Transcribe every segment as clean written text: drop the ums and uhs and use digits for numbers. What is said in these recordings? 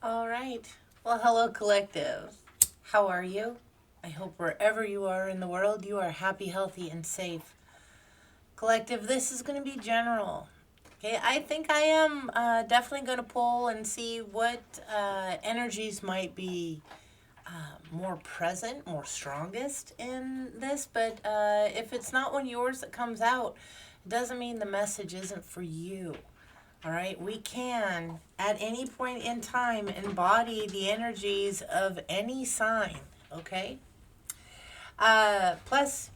All right. Well, hello, collective. How are you? I hope wherever you are in the world, you are happy, healthy, and safe. Collective, this is going to be general. Okay, I think I am definitely going to pull and see what energies might be more present, more strongest in this. But if it's not one of yours that comes out, it doesn't mean the message isn't for you. All right, we can at any point in time embody the energies of any sign. Okay, plus,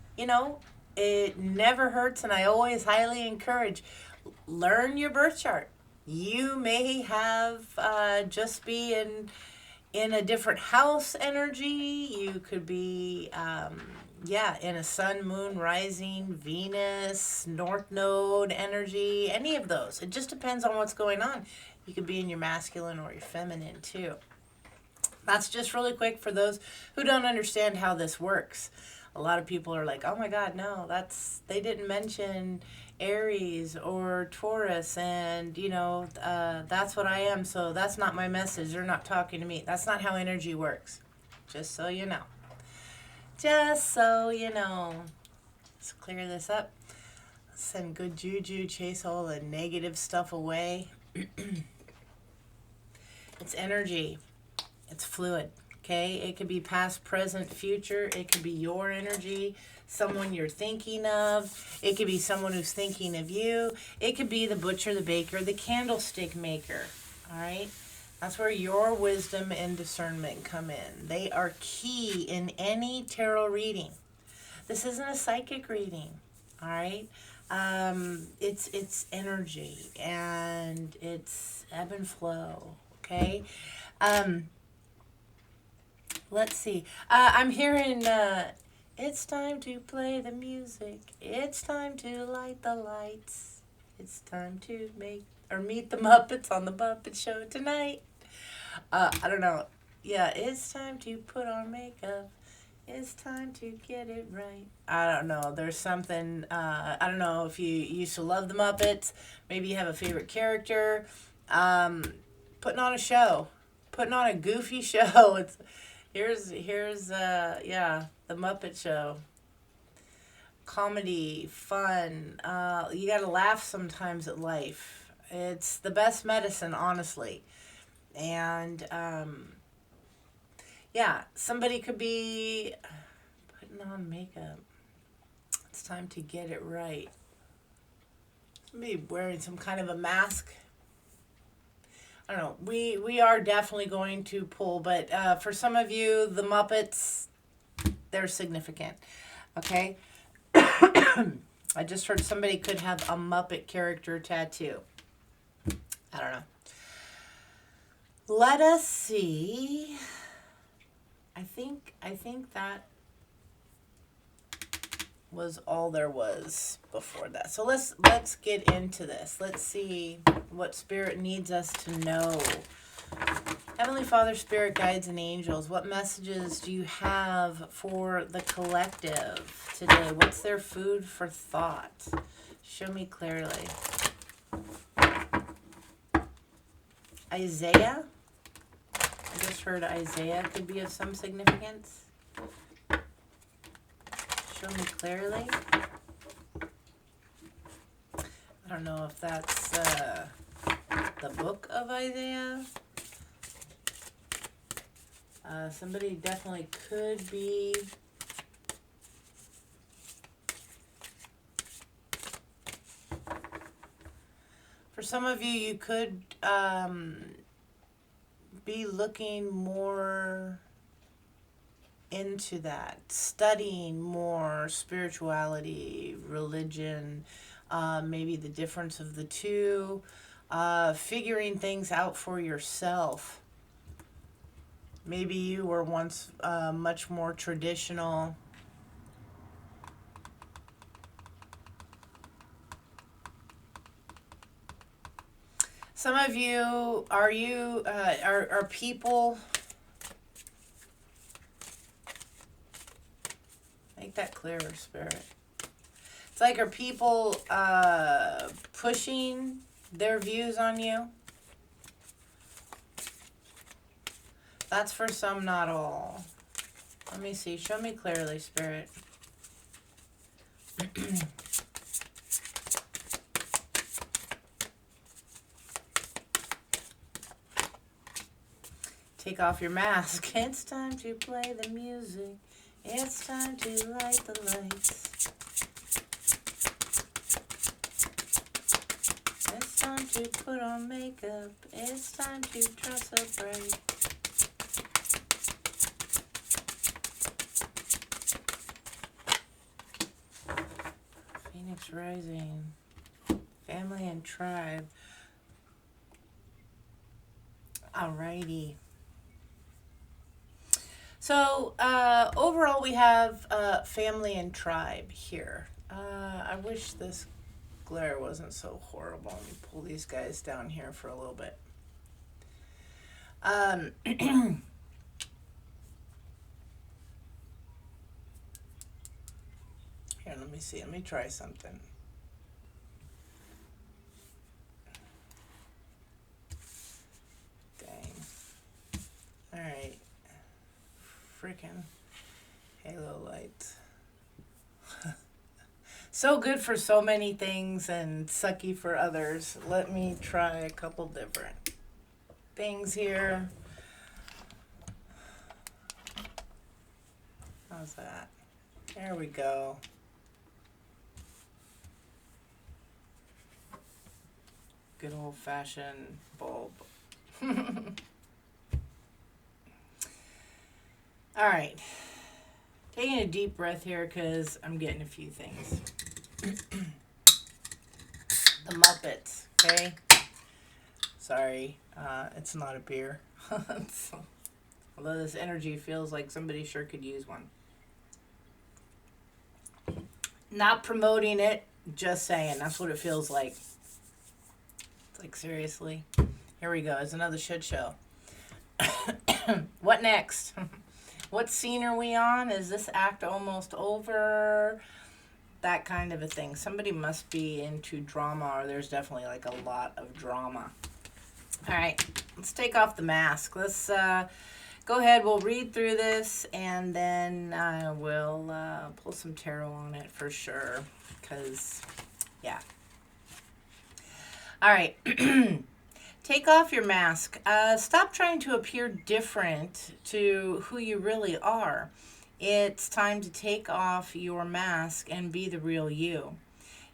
it never hurts, and I always highly encourage learn your birth chart. You may have just be in a different house energy. You could be in a sun, moon, rising, Venus, North Node energy, any of those. It just depends on what's going on. You could be in your masculine or your feminine too. That's just really quick for those who don't understand how this works. A lot of people are like, "Oh my God, no, they didn't mention Aries or Taurus, and that's what I am. So that's not my message. They're not talking to me." That's not how energy works. Just so you know. Just so you know. Let's clear this up. Send good juju, chase all the negative stuff away. It's energy. It's fluid. Okay? It could be past, present, future. It could be your energy, someone you're thinking of. It could be someone who's thinking of you. It could be the butcher, the baker, the candlestick maker. All right? That's where your wisdom and discernment come in. They are key in any tarot reading. This isn't a psychic reading, all right? It's energy and it's ebb and flow, okay? Let's see. I'm hearing it's time to play the music. It's time to light the lights. It's time to meet the Muppets on the Muppet Show tonight. I don't know. Yeah, it's time to put on makeup. It's time to get it right. I don't know. There's something. I don't know if you used to love the Muppets. Maybe you have a favorite character. Putting on a show. Putting on a goofy show. Here's the Muppet Show. Comedy, fun. You gotta laugh sometimes at life. It's the best medicine, honestly. And somebody could be putting on makeup. It's time to get it right. Somebody wearing some kind of a mask. I don't know. We are definitely going to pull, but for some of you, the Muppets, they're significant. Okay? I just heard somebody could have a Muppet character tattoo. I don't know. Let us see. I think that was all there was before that. So let's get into this. Let's see what Spirit needs us to know. Heavenly Father, Spirit, Guides, and Angels, what messages do you have for the collective today? What's their food for thought? Show me clearly. Isaiah? I just heard Isaiah could be of some significance. Show me clearly. I don't know if that's the book of Isaiah. Somebody definitely could be for some of you, you could be looking more into that, studying more spirituality, religion, maybe the difference of the two, figuring things out for yourself. Maybe you were once much more traditional. Some of you, are people, make that clearer, Spirit. It's like, are people pushing their views on you? That's for some, not all. Let me see. Show me clearly, Spirit. Take off your mask. It's time to play the music. It's time to light the lights. It's time to put on makeup. It's time to dress up right. Phoenix Rising. Family and tribe. Alrighty. So, overall we have family and tribe here. I wish this glare wasn't so horrible. Let me pull these guys down here for a little bit. Here, let me see. Let me try something. Dang. All right. Frickin' halo lights. So good for so many things and sucky for others. Let me try a couple different things here. How's that? There we go. Good old-fashioned bulb. All right. Taking a deep breath here because I'm getting a few things. The Muppets, okay? Sorry, it's not a beer. Although this energy feels like somebody sure could use one. Not promoting it, just saying. That's what it feels like. It's like, seriously. Here we go. It's another shit show. What next? What scene are we on? Is this act almost over? That kind of a thing. Somebody must be into drama, or there's definitely like a lot of drama. All right, let's take off the mask. Let's go ahead. We'll read through this, and then we'll pull some tarot on it for sure. Because, yeah. All right. Take off your mask. Stop trying to appear different to who you really are. It's time to take off your mask and be the real you.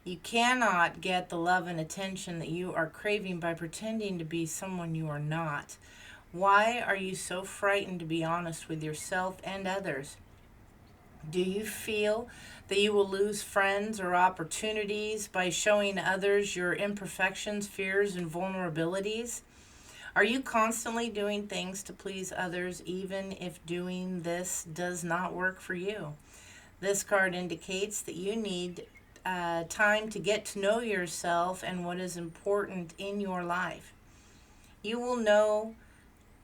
You cannot get the love and attention that you are craving by pretending to be someone you are not. Why are you so frightened to be honest with yourself and others? Do you feel that you will lose friends or opportunities by showing others your imperfections, fears, and vulnerabilities? Are you constantly doing things to please others, even if doing this does not work for you? This card indicates that you need time to get to know yourself and what is important in your life. You will know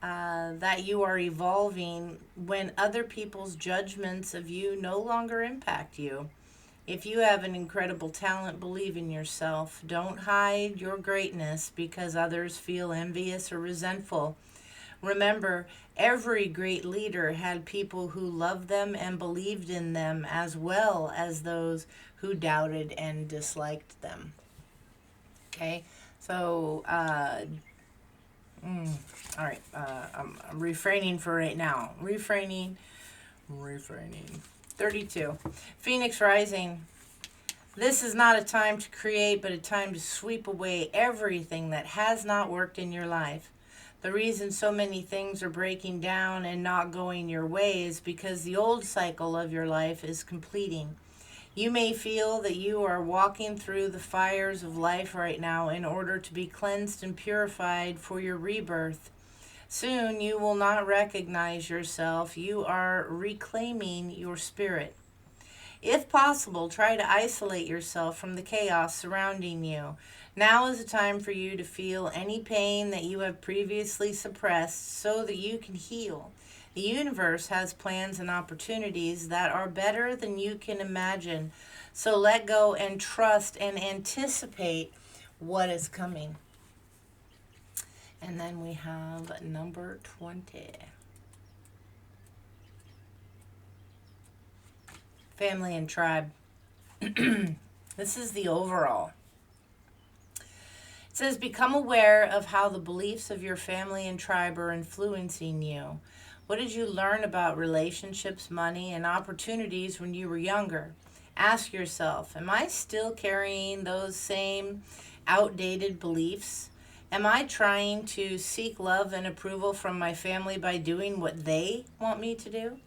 that you are evolving when other people's judgments of you no longer impact you. If you have an incredible talent, believe in yourself. Don't hide your greatness because others feel envious or resentful. Remember, every great leader had people who loved them and believed in them, as well as those who doubted and disliked them. Okay, so all right, I'm refraining for right now. Refraining. 32. Phoenix Rising. This is not a time to create, but a time to sweep away everything that has not worked in your life. The reason so many things are breaking down and not going your way is because the old cycle of your life is completing. You may feel that you are walking through the fires of life right now in order to be cleansed and purified for your rebirth. Soon you will not recognize yourself. You are reclaiming your spirit. If possible, try to isolate yourself from the chaos surrounding you. Now is the time for you to feel any pain that you have previously suppressed so that you can heal. The universe has plans and opportunities that are better than you can imagine. So let go and trust and anticipate what is coming. And then we have number 20. Family and tribe. This is the overall. It says, become aware of how the beliefs of your family and tribe are influencing you. What did you learn about relationships, money, and opportunities when you were younger? Ask yourself, am I still carrying those same outdated beliefs? Am I trying to seek love and approval from my family by doing what they want me to do?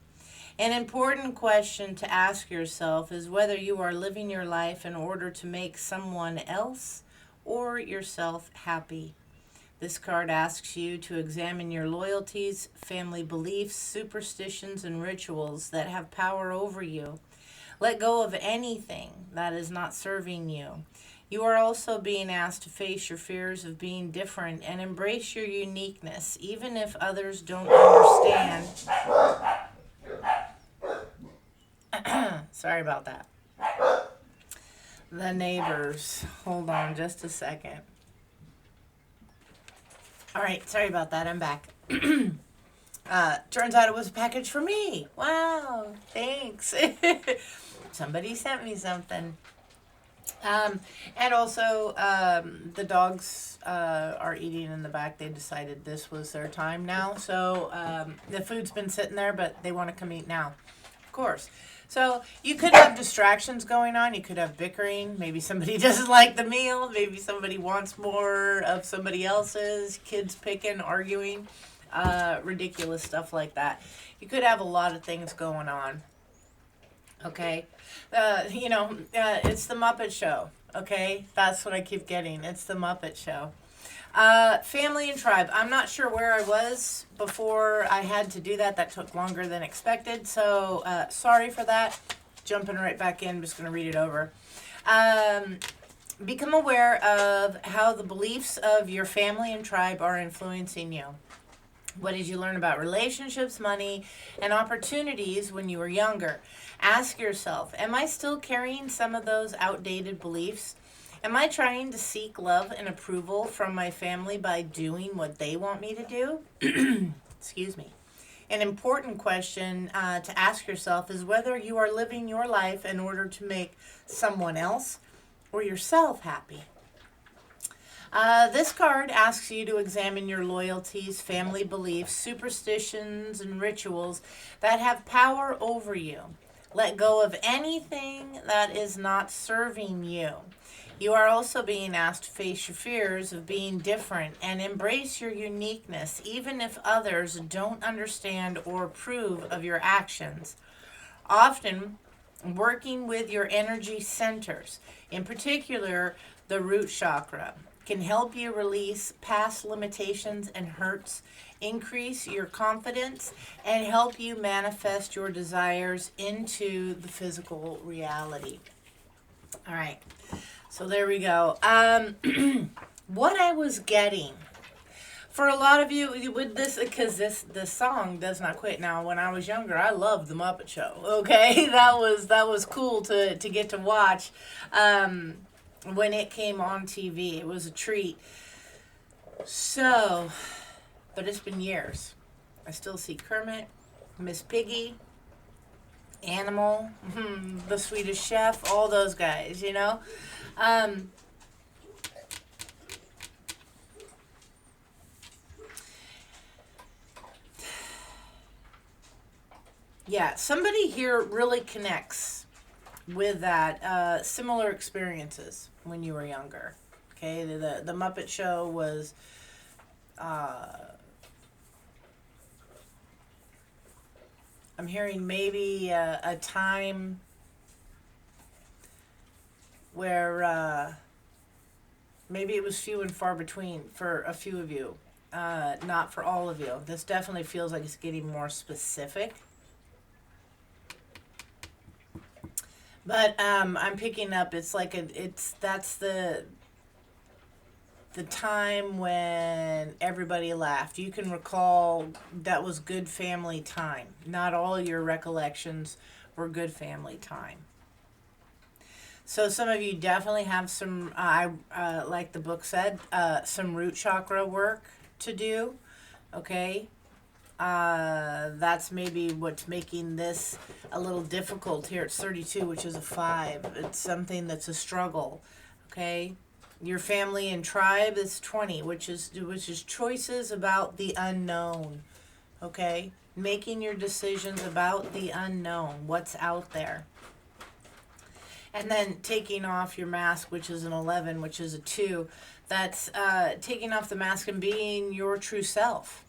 An important question to ask yourself is whether you are living your life in order to make someone else or yourself happy. This card asks you to examine your loyalties, family beliefs, superstitions, and rituals that have power over you. Let go of anything that is not serving you. You are also being asked to face your fears of being different and embrace your uniqueness, even if others don't understand. Sorry about that. The neighbors. Hold on just a second. All right, sorry about that. I'm back. Turns out it was a package for me. Wow, thanks. Somebody sent me something. And also, the dogs are eating in the back. They decided this was their time now. So the food's been sitting there, but they want to come eat now. Of course. So you could have distractions going on. You could have bickering. Maybe somebody doesn't like the meal. Maybe somebody wants more of somebody else's. Kids picking, arguing, ridiculous stuff like that. You could have a lot of things going on. Okay. It's the Muppet Show. Okay. That's what I keep getting. It's the Muppet Show. Family and tribe. I'm not sure where I was before I had to do that. That took longer than expected. So, sorry for that. Jumping right back in. I'm just going to read it over. Become aware of how the beliefs of your family and tribe are influencing you. What did you learn about relationships, money, and opportunities when you were younger? Ask yourself, am I still carrying some of those outdated beliefs? Am I trying to seek love and approval from my family by doing what they want me to do? Excuse me. An important question to ask yourself is whether you are living your life in order to make someone else or yourself happy. This card asks you to examine your loyalties, family beliefs, superstitions, and rituals that have power over you. Let go of anything that is not serving you. You are also being asked to face your fears of being different and embrace your uniqueness, even if others don't understand or approve of your actions. Often, working with your energy centers, in particular the root chakra, can help you release past limitations and hurts, increase your confidence, and help you manifest your desires into the physical reality. All right. So there we go. What I was getting for a lot of you with this, because this song does not quit. Now, when I was younger, I loved the Muppet Show. Okay, that was cool to get to watch. When it came on TV, it was a treat. So, but it's been years. I still see Kermit, Miss Piggy, Animal, the Swedish Chef, all those guys, you know. Yeah, somebody here really connects with that, similar experiences when you were younger. Okay, the Muppet Show was I'm hearing maybe a time where maybe it was few and far between for a few of you, not for all of you. This definitely feels like it's getting more specific. But I'm picking up. It's like that's the time when everybody laughed. You can recall that was good family time. Not all your recollections were good family time. So some of you definitely have some, like the book said, some root chakra work to do. Okay. That's maybe what's making this a little difficult here. It's 32, which is a 5. It's something that's a struggle. Okay. Your family and tribe is 20, which is choices about the unknown. Okay. Making your decisions about the unknown, what's out there. And then taking off your mask, which is an 11, which is a 2. That's taking off the mask and being your true self.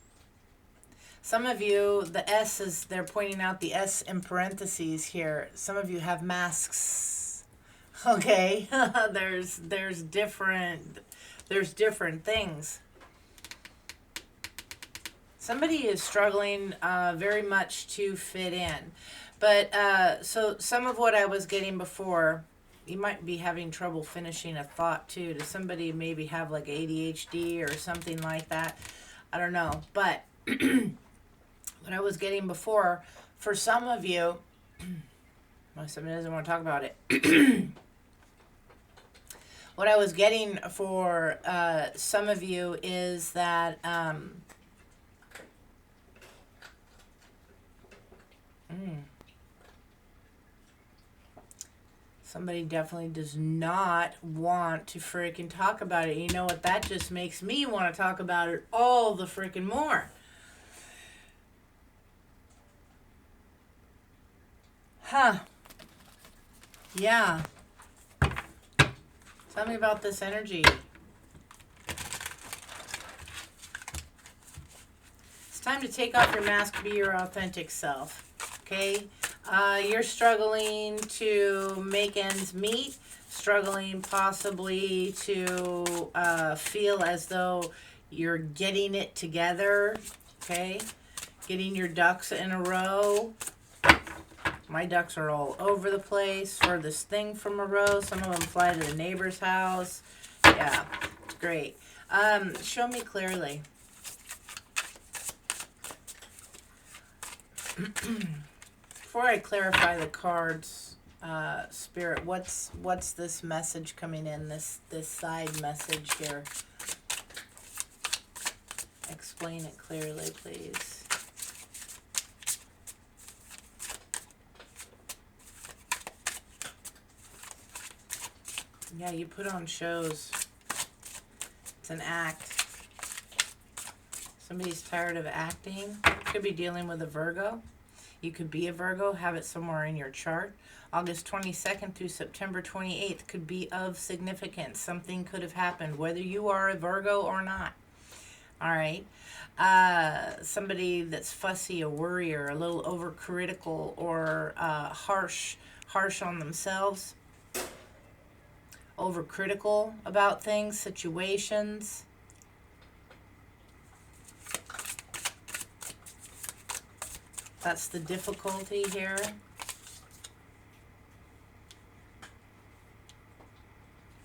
Some of you, the S is, they're pointing out the S in parentheses here. Some of you have masks. Okay, there's different things. Somebody is struggling very much to fit in. But so some of what I was getting before, you might be having trouble finishing a thought too. Does somebody maybe have like ADHD or something like that? I don't know. But what I was getting before, for some of you, well, somebody doesn't want to talk about it. What I was getting for some of you is that somebody definitely does not want to freaking talk about it. You know what? That just makes me want to talk about it all the freaking more. Huh. Yeah. Tell me about this energy. It's time to take off your mask, be your authentic self. Okay? You're struggling to make ends meet, struggling possibly to feel as though you're getting it together. Okay? Getting your ducks in a row. My ducks are all over the place. Furthest thing from a row. Some of them fly to the neighbor's house. Yeah, it's great. Show me clearly. Before I clarify the cards, Spirit, what's this message coming in? This side message here. Explain it clearly, please. Yeah, you put on shows. It's an act. Somebody's tired of acting. Could be dealing with a Virgo. You could be a Virgo, have it somewhere in your chart. August 22nd through September 28th could be of significance. Something could have happened, whether you are a Virgo or not. All right. Somebody that's fussy, a worrier, a little overcritical, or harsh on themselves. Overcritical about things, situations. That's the difficulty here.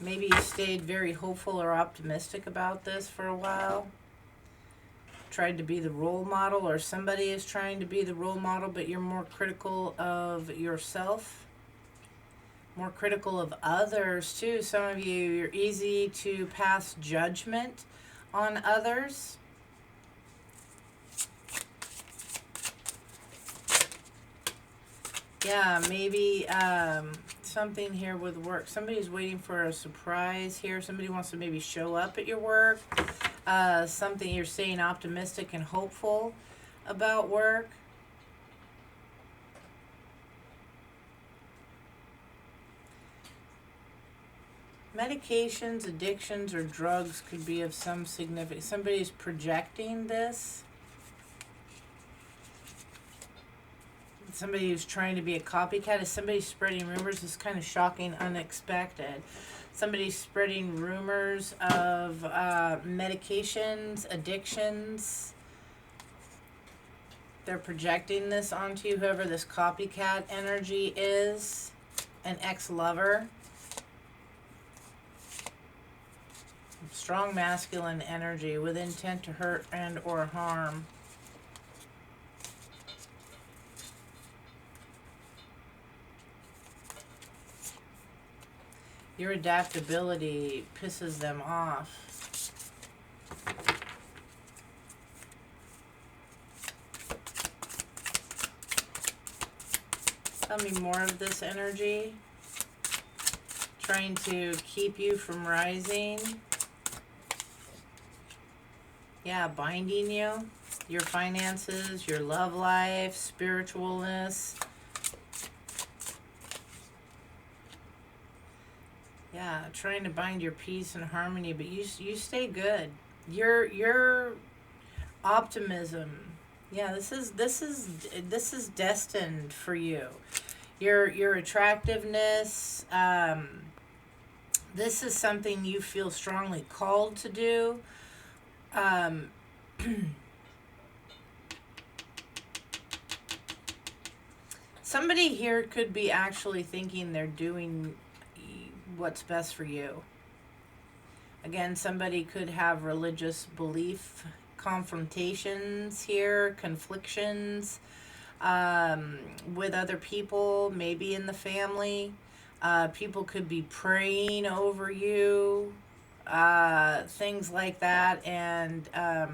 Maybe you stayed very hopeful or optimistic about this for a while. Tried to be the role model, or somebody is trying to be the role model, but you're more critical of yourself. More critical of others too. Some of you, you're easy to pass judgment on others. Yeah, maybe something here with work. Somebody's waiting for a surprise here. Somebody wants to maybe show up at your work. Something you're staying optimistic and hopeful about work. Medications, addictions, or drugs could be of some significance. Somebody's projecting this. Somebody who's trying to be a copycat. Is somebody spreading rumors? This is kind of shocking, unexpected. Somebody's spreading rumors of medications, addictions. They're projecting this onto you, whoever this copycat energy is. An ex-lover. Strong masculine energy with intent to hurt and or harm. Your adaptability pisses them off. Tell me more of this energy. Trying to keep you from rising. Yeah, binding you. Your finances, your love life, spiritualness. Yeah, trying to bind your peace and harmony, but you stay good. Your optimism. Yeah, this is destined for you. Your attractiveness. This is something you feel strongly called to do. Somebody here could be actually thinking they're doing what's best for you. Again, somebody could have religious belief confrontations here, conflictions with other people, maybe in the family. People could be praying over you, things like that, and tell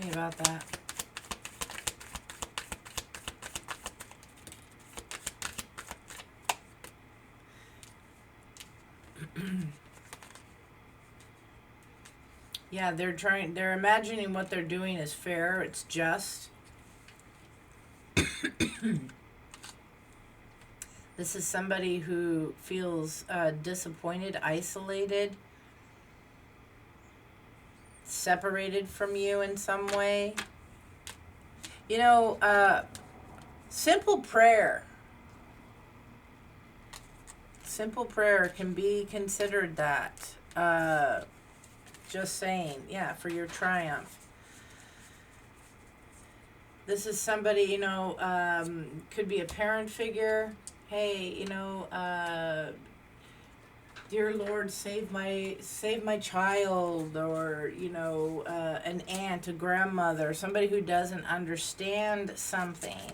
me about that. Yeah, they're imagining what they're doing is fair, it's just. This is somebody who feels disappointed, isolated, separated from you in some way. You know, simple prayer. Simple prayer can be considered that. Just saying, yeah, for your triumph. This is somebody, you know, could be a parent figure. Hey, you know, dear Lord, save my child, or, you know, an aunt, a grandmother, somebody who doesn't understand something.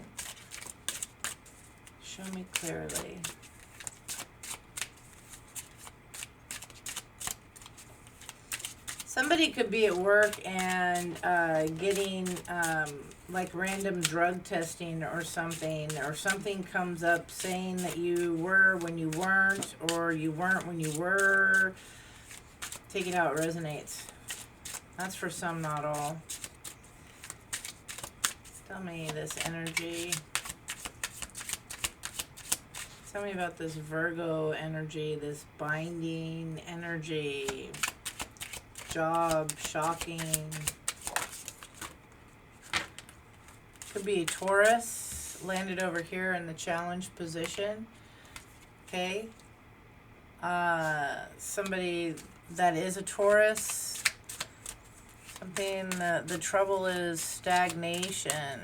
Show me clearly. Somebody could be at work and getting like random drug testing or something comes up saying that you were when you weren't, or you weren't when you were. Take it how it resonates. That's for some, not all. Tell me this energy. Tell me about this Virgo energy, this binding energy. Job, shocking. Could be a Taurus, landed over here in the challenge position. Okay. Somebody that is a Taurus. Something, the trouble is stagnation.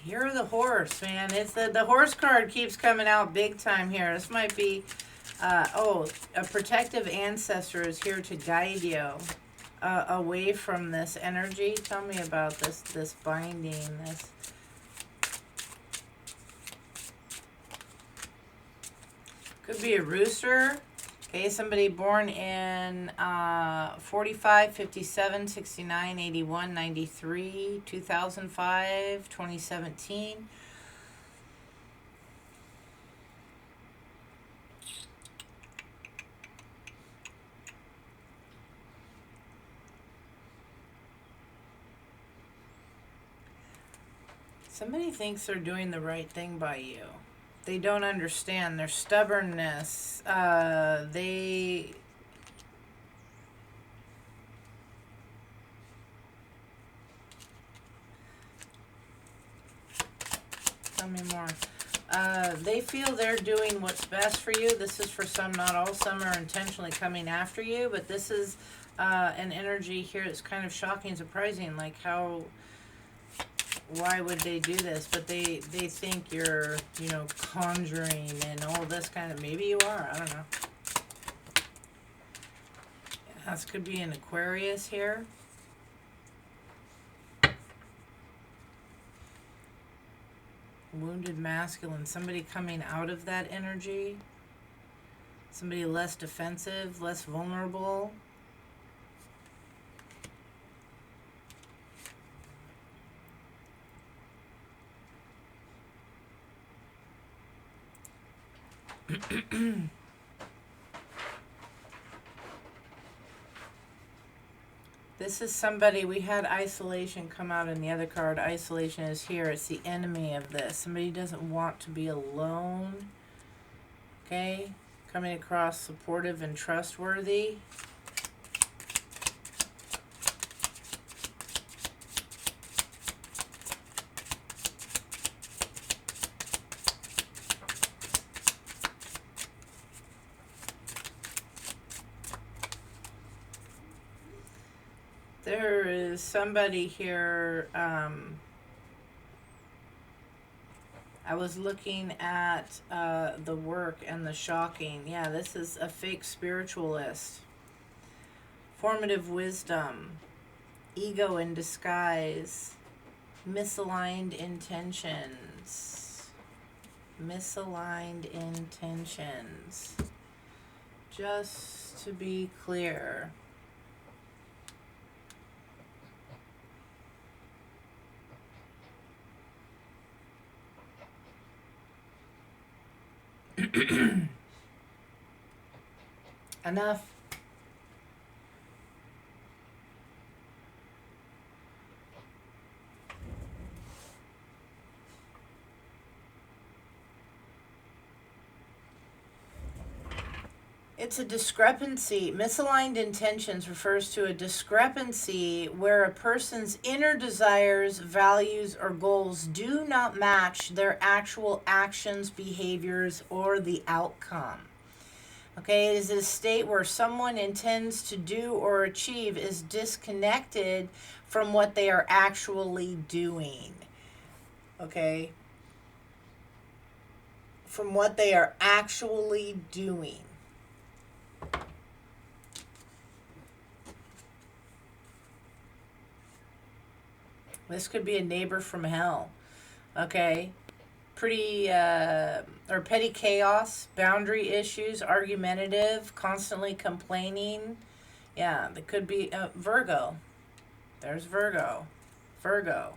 You're the horse, man. It's the horse card keeps coming out big time here. This might be, a protective ancestor is here to guide you away from this energy. Tell me about this binding, this. Could be a rooster. Okay, somebody born in 45, 57, 69, 81, 93, 2005, 2017. Somebody thinks they're doing the right thing by you. They don't understand their stubbornness. They tell me more. They feel they're doing what's best for you. This is for some, not all. Some are intentionally coming after you, but this is an energy here that's kind of shocking and surprising. Like, why would they do this? But they think you're, you know, conjuring and all this kind of, maybe you are, I don't know. This could be an Aquarius here. Wounded masculine. Somebody coming out of that energy. Somebody less defensive, less vulnerable. This is somebody, we had isolation come out in the other card. Isolation is here. It's the enemy of this. Somebody doesn't want to be alone. Okay? Coming across supportive and trustworthy. There is somebody here, I was looking at the work and the shocking. Yeah, this is a fake spiritualist. Formative wisdom, ego in disguise, misaligned intentions. Misaligned intentions. Just to be clear. Enough. It's a discrepancy. Misaligned intentions refers to a discrepancy where a person's inner desires, values, or goals do not match their actual actions, behaviors, or the outcome. Okay, it is a state where someone intends to do or achieve is disconnected from what they are actually doing. Okay? From what they are actually doing. This could be a neighbor from hell. Okay? Pretty, or petty chaos, boundary issues, argumentative, constantly complaining. Yeah, that could be Virgo. There's Virgo. Virgo.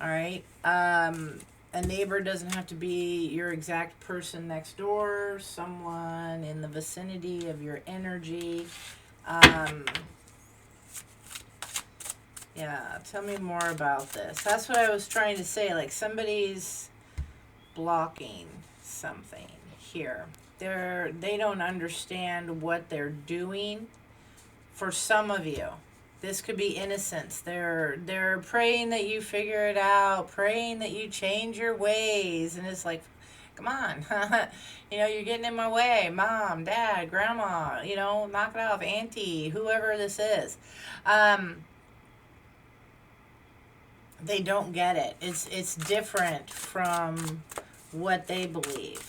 All right. A neighbor doesn't have to be your exact person next door, someone in the vicinity of your energy. Yeah, tell me more about this. That's what I was trying to say. Like somebody's blocking something here. They don't understand what they're doing. For some of you, this could be innocence. They're praying that you figure it out, praying that you change your ways, and it's like, come on, you're getting in my way, mom, dad, grandma, knock it off, auntie, whoever this is. They don't get it. It's different from what they believe.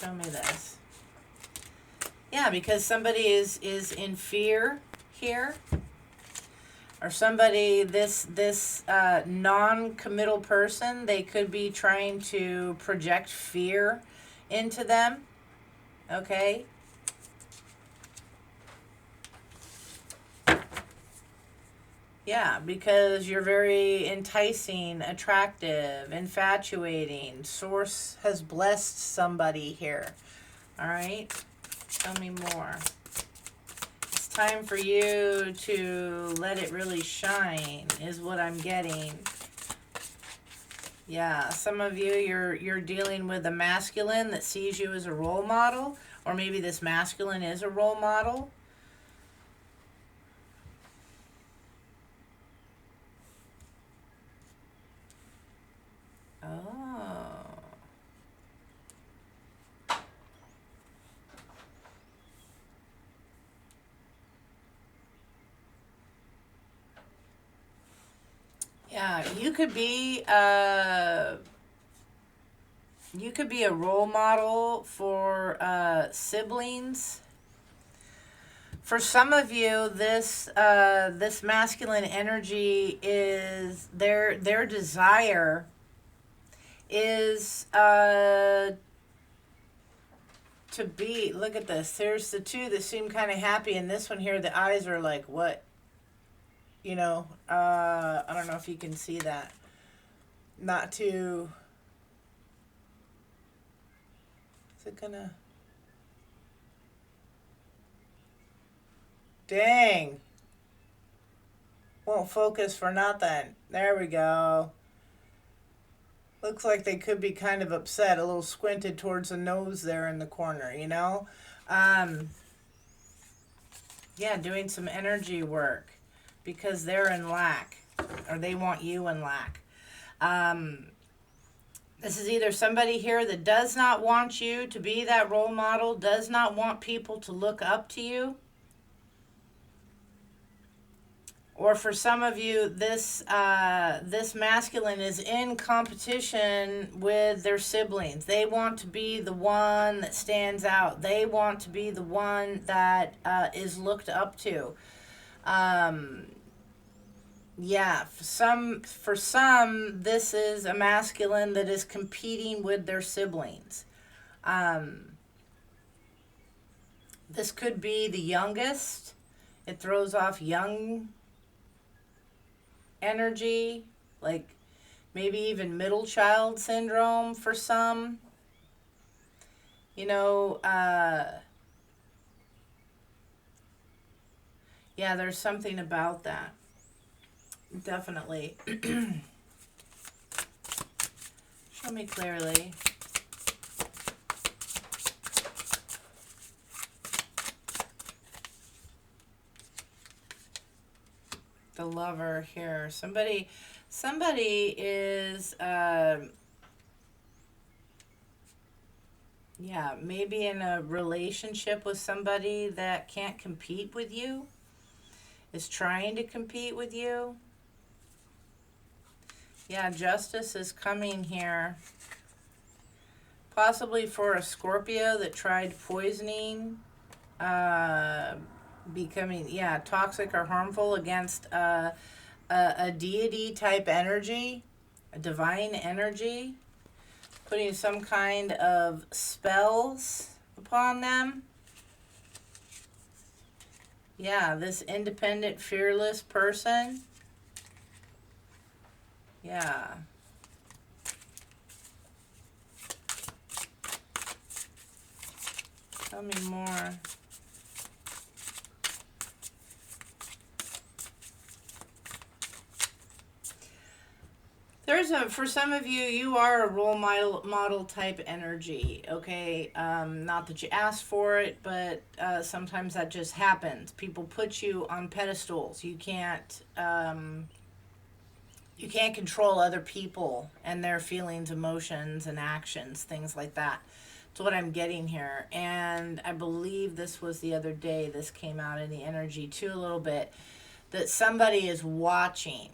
Show me this. Yeah, because somebody is in fear here, or somebody, this non-committal person, they could be trying to project fear into them. Okay. Yeah, because you're very enticing, attractive, infatuating. Source has blessed somebody here. All right? Tell me more. It's time for you to let it really shine, is what I'm getting. Yeah, some of you, you're dealing with a masculine that sees you as a role model, or maybe this masculine is a role model. Oh. Yeah, you could be a role model for siblings. For some of you, this masculine energy is their desire is to be, look at this. There's the two that seem kind of happy, and this one here, the eyes are like, what? I don't know if you can see that. Not too. Is it gonna? Dang. Won't focus for nothing. There we go. Looks like they could be kind of upset, a little squinted towards the nose there in the corner, Um, yeah, doing some energy work because they're in lack, or they want you in lack. This is either somebody here that does not want you to be that role model, does not want people to look up to you. Or for some of you, this masculine is in competition with their siblings. They want to be the one that stands out. They want to be the one that is looked up to. Yeah, for some, this is a masculine that is competing with their siblings. This could be the youngest. It throws off young energy, like maybe even middle child syndrome for some. Yeah, there's something about that. Definitely. Show me clearly. The lover here. Somebody is maybe in a relationship with somebody that can't compete with you, is trying to compete with you. Yeah, justice is coming here. Possibly for a Scorpio that tried poisoning, becoming, toxic or harmful against a deity type energy, a divine energy, putting some kind of spells upon them. Yeah, this independent, fearless person. Yeah. Tell me more. For some of you, you are a role model type energy, okay? Not that you asked for it, but sometimes that just happens. People put you on pedestals. You can't control other people and their feelings, emotions, and actions, things like that. That's what I'm getting here. And I believe this was the other day, this came out in the energy too a little bit, that somebody is watching.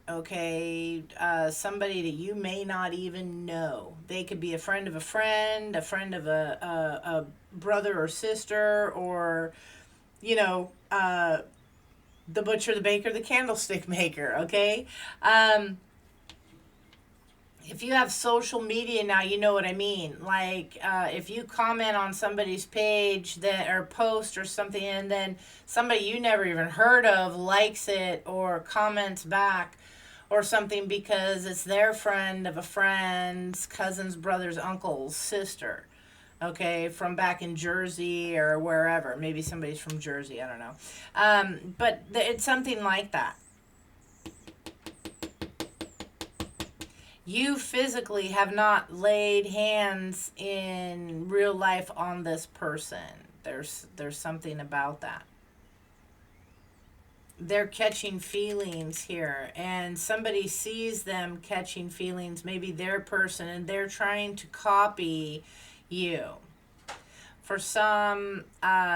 Okay, somebody that you may not even know. They could be a friend of a friend of a brother or sister, or, the butcher, the baker, the candlestick maker, okay? If you have social media now, you know what I mean. Like, if you comment on somebody's page that or post or something, and then somebody you never even heard of likes it or comments back, or something because it's their friend of a friend's cousin's brother's uncle's sister, okay, from back in Jersey or wherever. Maybe somebody's from Jersey, I don't know. But it's something like that. You physically have not laid hands in real life on this person. There's something about that. They're catching feelings here, and somebody sees them catching feelings, maybe their person, and they're trying to copy you. For some,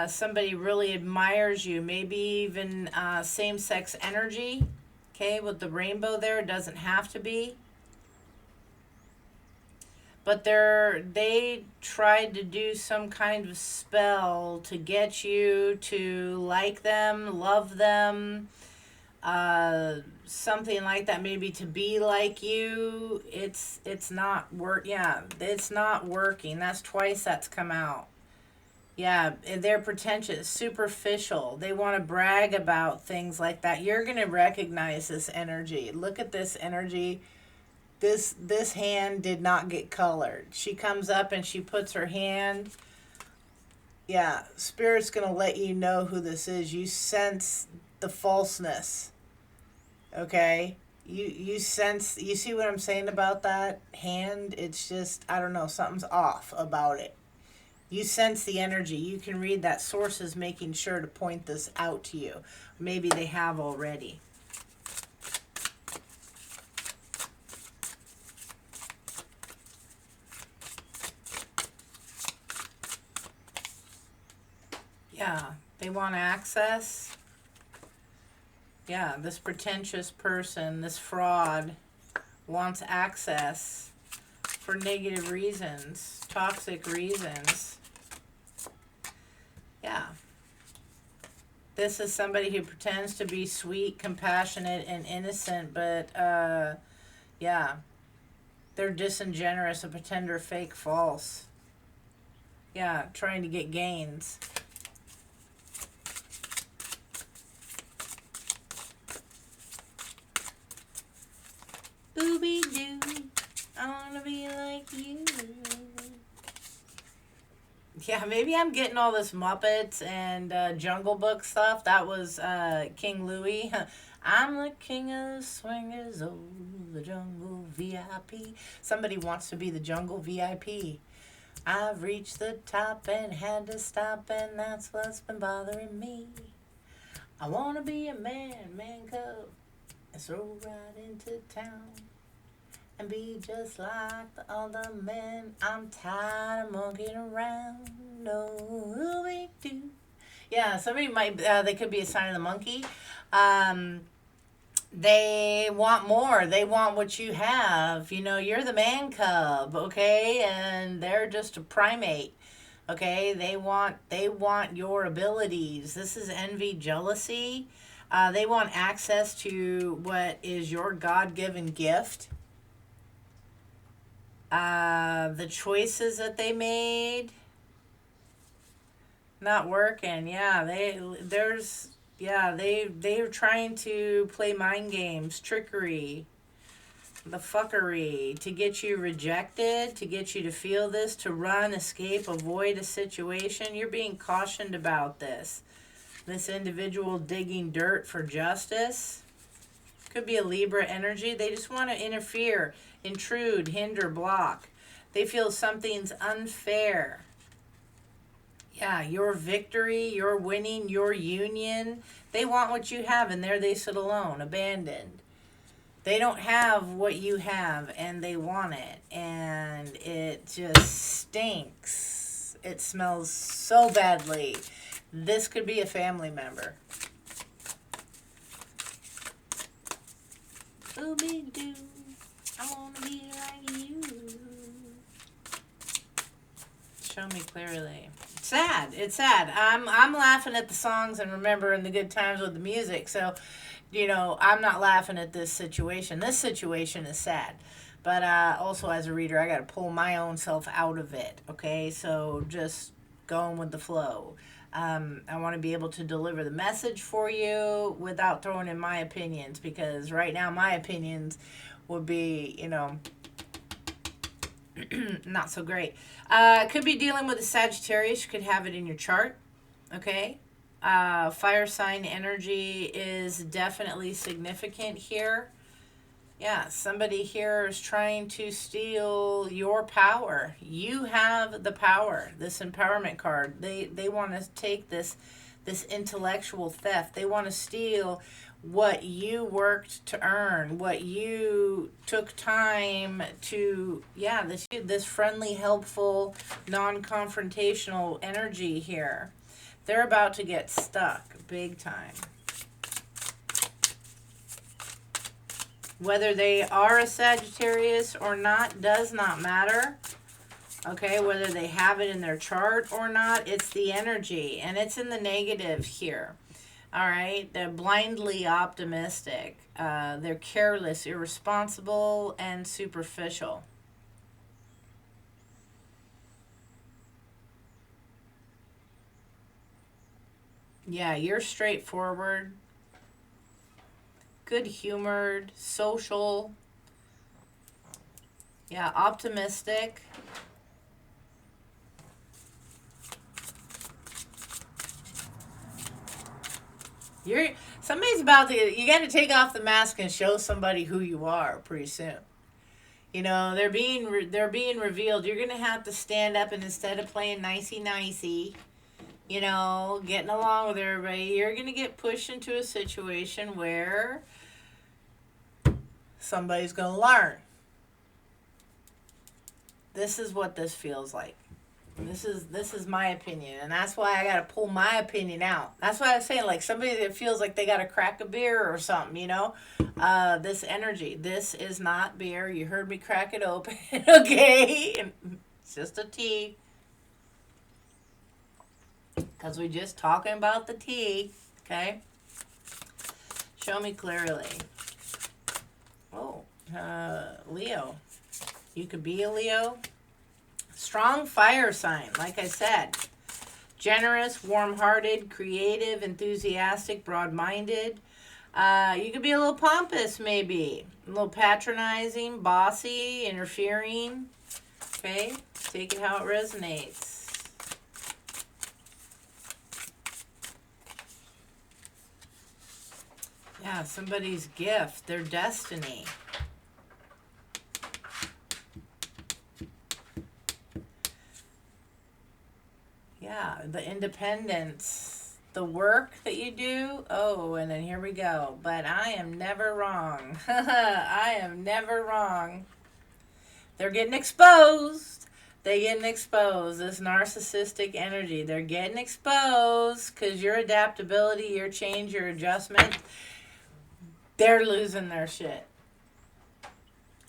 somebody really admires you, maybe even same-sex energy, okay, with the rainbow there. It doesn't have to be. But they tried to do some kind of spell to get you to like them, love them, something like that, maybe to be like you. It's not work. Yeah, it's not working. That's twice that's come out. Yeah, they're pretentious, superficial. They want to brag about things like that. You're going to recognize this energy. Look at this energy. This hand did not get colored. She comes up and she puts her hand. Yeah, Spirit's going to let you know who this is. You sense the falseness. Okay? You sense, you see what I'm saying about that hand? It's just, I don't know, something's off about it. You sense the energy. You can read that source is making sure to point this out to you. Maybe they have already. Yeah, they want access. Yeah, this pretentious person, this fraud, wants access for negative reasons, toxic reasons. Yeah. This is somebody who pretends to be sweet, compassionate, and innocent, but, yeah, they're disingenuous, a pretender, fake, false. Yeah, trying to get gains. Ooby-doo, I wanna be like you. Yeah, maybe I'm getting all this Muppets and Jungle Book stuff. That was King Louie. I'm the king of the swingers, oh, the jungle VIP. Somebody wants to be the jungle VIP. I've reached the top and had to stop, and that's what's been bothering me. I want to be a man cub, and stroll right into town and be just like the other men. I'm tired of monkeying around. No, we do. Yeah, somebody might, they could be a sign of the monkey. They want more. They want what you have. You know, you're the man cub, okay? And they're just a primate. Okay? They want your abilities. This is envy, jealousy. They want access to what is your God-given gift. The choices that they made not working. Yeah, they're trying to play mind games, trickery, the fuckery to get you rejected, to get you to feel this, to run, escape, avoid a situation. You're being cautioned about this. This individual digging dirt for justice. Could be a Libra energy. They just want to interfere, intrude, hinder, block. They feel something's unfair. Yeah, your victory, your winning, your union. They want what you have, and there they sit alone, abandoned. They don't have what you have, and they want it, and it just stinks. It smells so badly. This could be a family member. Ooby-doo, I want to be like you. Show me clearly. Sad. It's sad. I'm laughing at the songs and remembering the good times with the music. So, you know, I'm not laughing at this situation. This situation is sad. But also as a reader, I got to pull my own self out of it. Okay? So just going with the flow. I want to be able to deliver the message for you without throwing in my opinions, because right now my opinions would be, you know, not so great. Could be dealing with a Sagittarius. You could have it in your chart. Okay. Fire sign energy is definitely significant here. Yeah, somebody here is trying to steal your power. You have the power. This empowerment card. They want to take this intellectual theft. They want to steal what you worked to earn, what you took time to, yeah, this friendly, helpful, non-confrontational energy here. They're about to get stuck big time. Whether they are a Sagittarius or not does not matter. Okay, whether they have it in their chart or not, it's the energy, and it's in the negative here. All right, they're blindly optimistic. They're careless, irresponsible, and superficial. Yeah, you're straightforward, good humored, social. Yeah, optimistic. You're somebody's about to. You got to take off the mask and show somebody who you are pretty soon. You know they're being revealed. You're gonna have to stand up and instead of playing nicey nicey, you know, getting along with everybody, you're gonna get pushed into a situation where somebody's gonna learn. This is what this feels like. This is my opinion, and that's why I gotta pull my opinion out. That's why I was saying, like somebody that feels like they gotta crack a beer or something, you know. This energy. This is not beer. You heard me crack it open, okay? It's just a tea, cause we're just talking about the tea, okay? Show me clearly. Oh, Leo. You could be a Leo. Strong fire sign, like I said. Generous, warm-hearted, creative, enthusiastic, broad-minded. You could be a little pompous, maybe. A little patronizing, bossy, interfering. Okay? Take it how it resonates. Yeah, somebody's gift, their destiny. Yeah, the independence, the work that you do. Oh, and then here we go. But I am never wrong. I am never wrong. They're getting exposed. They getting exposed. This narcissistic energy. They're getting exposed because your adaptability, your change, your adjustment, they're losing their shit.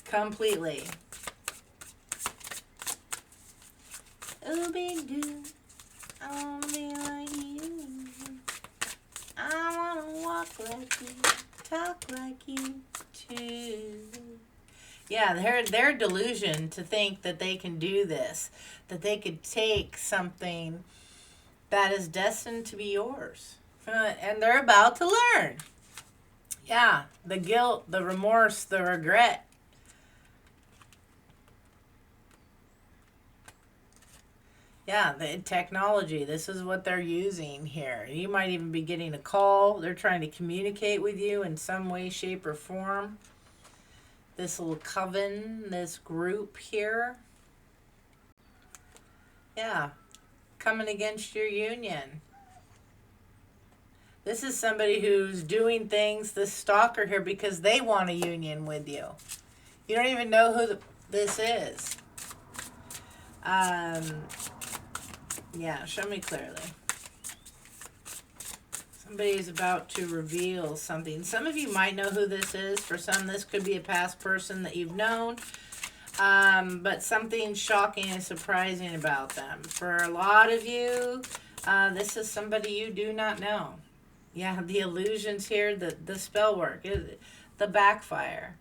Completely. Oh, big dude. I wanna be like you. I wanna walk like you, talk like you too. Yeah, their delusion to think that they can do this, that they could take something that is destined to be yours, and they're about to learn. Yeah, the guilt, the remorse, the regret. Yeah, the technology. This is what they're using here. You might even be getting a call. They're trying to communicate with you in some way, shape, or form. This little coven, this group here. Yeah, coming against your union. This is somebody who's doing things, this stalker here, because they want a union with you. You don't even know who this is. Yeah, show me clearly. Somebody is about to reveal something. Some of you might know who this is. For some, this could be a past person that you've known. But something shocking and surprising about them. For a lot of you, this is somebody you do not know. Yeah, the illusions here, the spell work, the backfire.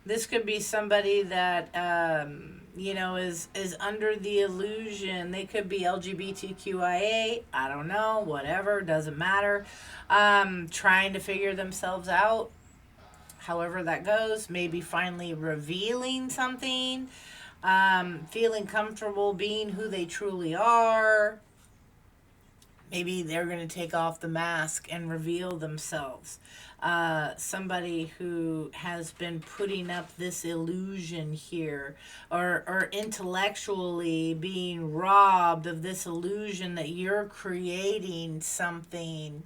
This could be somebody that is under the illusion. They could be LGBTQIA. I don't know. Whatever, doesn't matter. Trying to figure themselves out. However that goes. Maybe finally revealing something. Feeling comfortable being who they truly are. Maybe they're going to take off the mask and reveal themselves. Somebody who has been putting up this illusion here, or intellectually being robbed of this illusion that you're creating something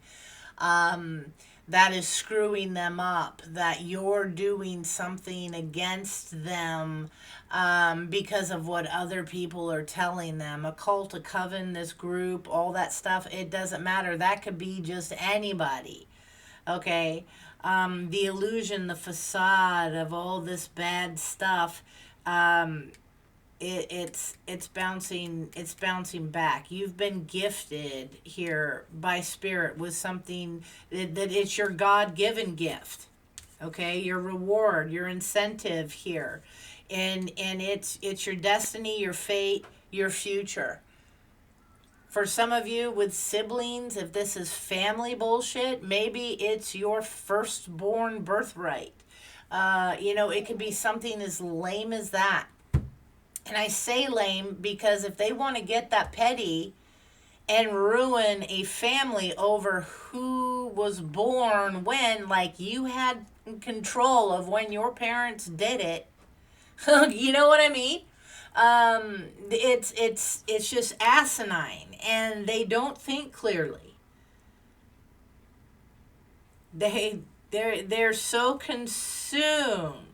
that is screwing them up, that you're doing something against them because of what other people are telling them. A cult, a coven, this group, all that stuff, it doesn't matter. That could be just anybody. Okay? The illusion, the facade of all this bad stuff. it's bouncing back. You've been gifted here by spirit with something that it's your God-given gift. Okay, your reward, your incentive here. And it's your destiny, your fate, your future. For some of you with siblings, if this is family bullshit, maybe it's your firstborn birthright. It could be something as lame as that. And I say lame because if they want to get that petty and ruin a family over who was born when, like you had control of when your parents did it, you know what I mean? It's just asinine, and they don't think clearly. They're so consumed.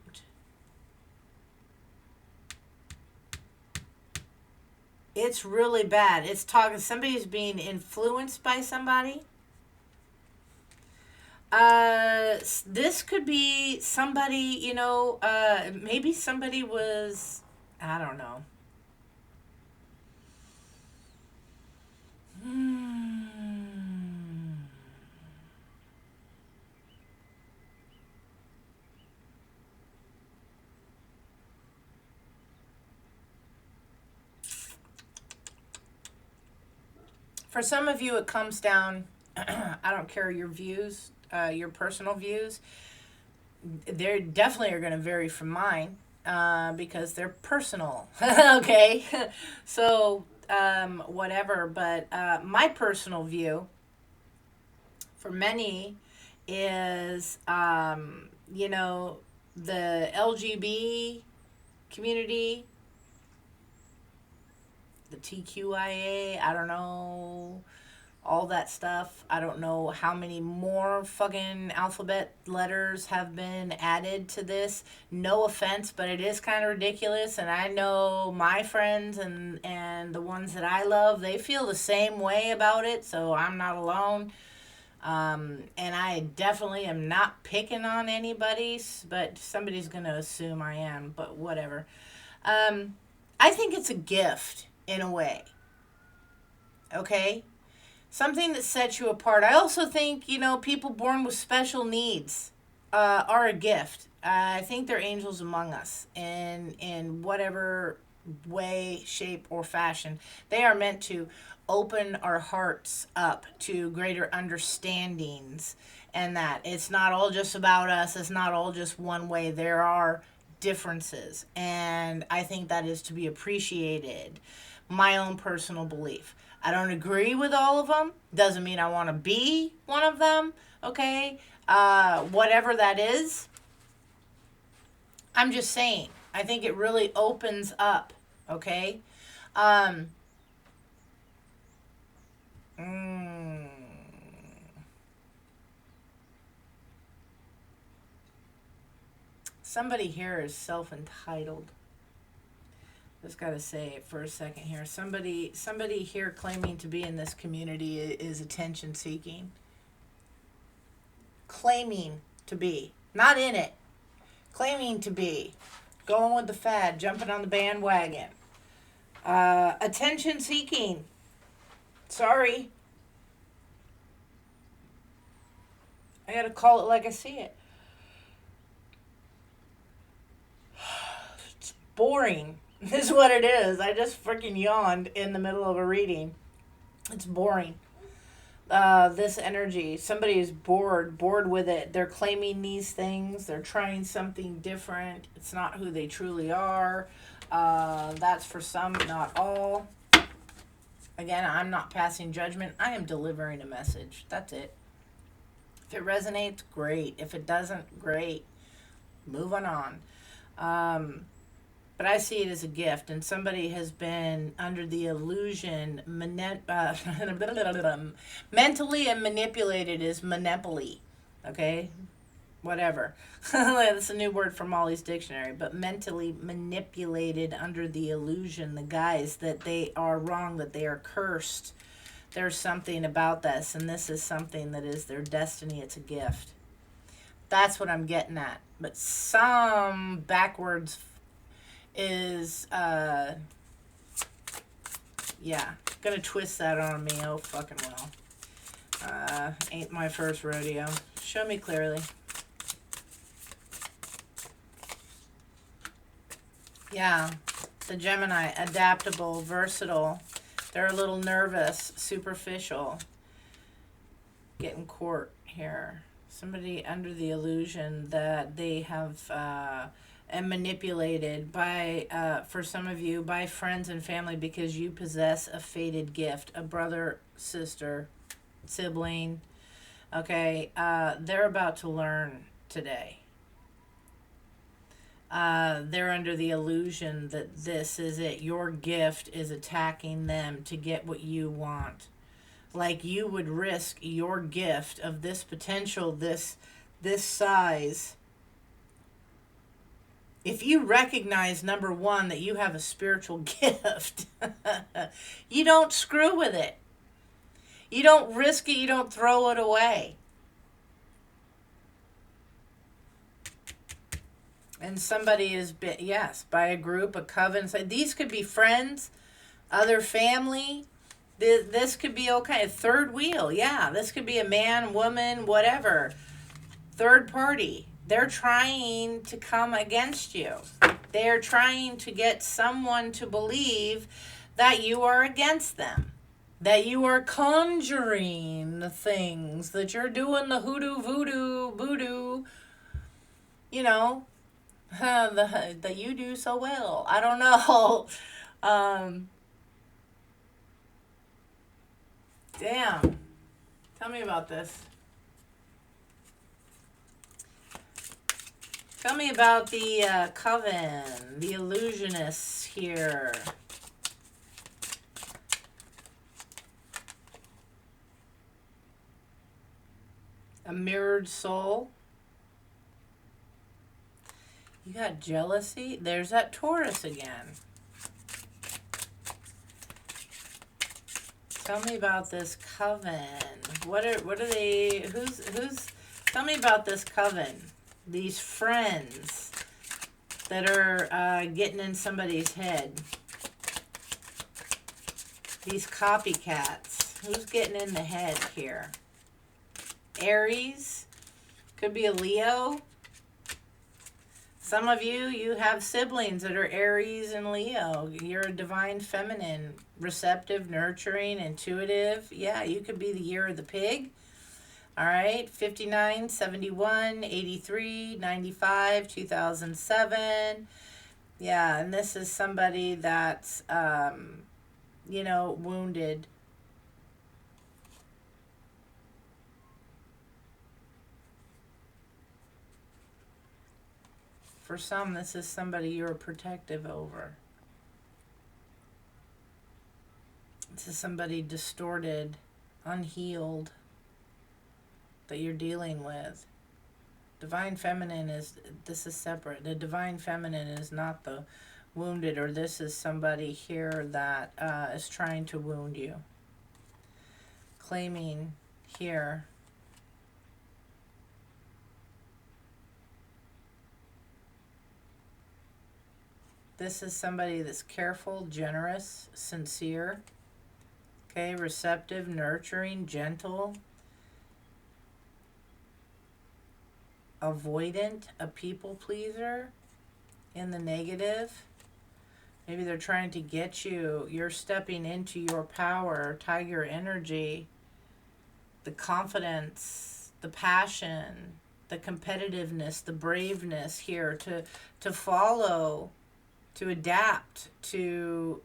It's really bad. It's talking. Somebody's being influenced by somebody. This could be somebody. Maybe somebody was. I don't know. For some of you, it comes down. I don't care your views, your personal views. They definitely are going to vary from mine because they're personal. Okay, so whatever. But my personal view for many is, the LGB community, the TQIA, I don't know, all that stuff. I don't know how many more fucking alphabet letters have been added to this. No offense, but it is kind of ridiculous. And I know my friends and the ones that I love, they feel the same way about it. So I'm not alone. And I definitely am not picking on anybody, but somebody's going to assume I am, but whatever. I think it's a gift in a way. Okay? Something that sets you apart. I also think, people born with special needs are a gift. I think they're angels among us in whatever way, shape, or fashion. They are meant to open our hearts up to greater understandings, and that it's not all just about us. It's not all just one way. There are differences, and I think that is to be appreciated. My own personal belief. I don't agree with all of them. Doesn't mean I want to be one of them. Okay? Whatever that is. I'm just saying. I think it really opens up. Okay? Somebody here is self-entitled. Just got to say it for a second here. Somebody here claiming to be in this community is attention seeking. Claiming to be. Not in it. Claiming to be. Going with the fad. Jumping on the bandwagon. Attention seeking. Sorry. I got to call it like I see it. It's boring. This is what it is. I just freaking yawned in the middle of a reading. It's boring. This energy. Somebody is bored with it. They're claiming these things. They're trying something different. It's not who they truly are. That's for some, not all. Again, I'm not passing judgment. I am delivering a message. That's it. If it resonates, great. If it doesn't, great. Move on. But I see it as a gift, and somebody has been under the illusion, mentally and manipulated is monopoly, okay? Whatever. That's a new word from Molly's dictionary, but mentally manipulated under the illusion, the guys, that they are wrong, that they are cursed. There's something about this, and this is something that is their destiny. It's a gift. That's what I'm getting at. But some backwards is, yeah, gonna twist that on me. Oh, fucking well. Ain't my first rodeo. Show me clearly. Yeah, the Gemini, adaptable, versatile. They're a little nervous, superficial. Getting court here. Somebody under the illusion that they have and manipulated by, for some of you, by friends and family because you possess a fated gift, a brother, sister, sibling. Okay, they're about to learn today. They're under the illusion that this is it. Your gift is attacking them to get what you want. Like you would risk your gift of this potential, this size. If you recognize, number one, that you have a spiritual gift, you don't screw with it. You don't risk it. You don't throw it away. And somebody is, yes, by a group, a coven. So these could be friends, other family. This could be okay. Third wheel, yeah. This could be a man, woman, whatever. Third party. They're trying to come against you. They're trying to get someone to believe that you are against them. That you are conjuring things. That you're doing the hoodoo, voodoo, voodoo. You know. That you do so well. I don't know. Damn. Tell me about this. Tell me about the coven, the illusionists here. A mirrored soul. You got jealousy. There's that Taurus again. Tell me about this coven. What are they? Who's? Tell me about this coven. These friends that are getting in somebody's head. These copycats. Who's getting in the head here? Aries. Could be a Leo. Some of you have siblings that are Aries and Leo. You're a divine feminine, receptive, nurturing, intuitive. Yeah, you could be the year of the pig. All right, 59, 71, 83, 95, 2007. Yeah, and this is somebody that's, wounded. For some, this is somebody you're protective over. This is somebody distorted, unhealed, that you're dealing with. Divine feminine this is separate. The divine feminine is not the wounded, or this is somebody here that is trying to wound you. Claiming here. This is somebody that's careful, generous, sincere, okay, receptive, nurturing, gentle, avoidant, a people pleaser, in the negative. Maybe they're trying to get you. You're stepping into your power, tiger energy, the confidence, the passion, the competitiveness, the braveness here to follow, to adapt, to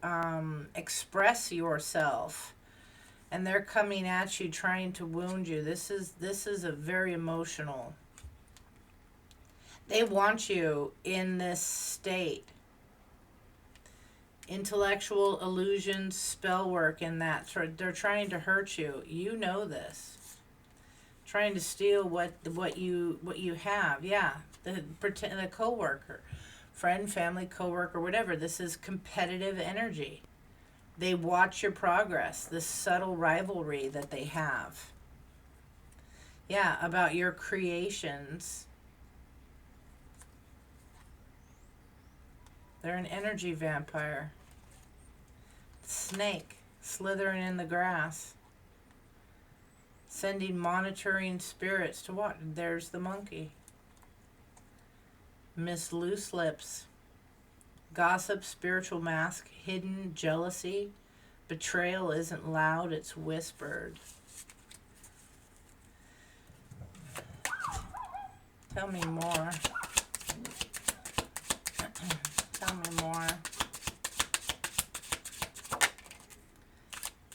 express yourself. And they're coming at you trying to wound you. This is a very emotional. They want you in this state. Intellectual illusions, spell work, and that. They're trying to hurt you. You know this. Trying to steal what you have. Yeah, the coworker. Friend, family, coworker, whatever. This is competitive energy. They watch your progress, this subtle rivalry that they have. Yeah, about your creations. They're an energy vampire. Snake, slithering in the grass. Sending monitoring spirits to what? There's the monkey. Miss Loose Lips. Gossip, spiritual mask, hidden jealousy. Betrayal isn't loud, it's whispered. Tell me more. Tell me more.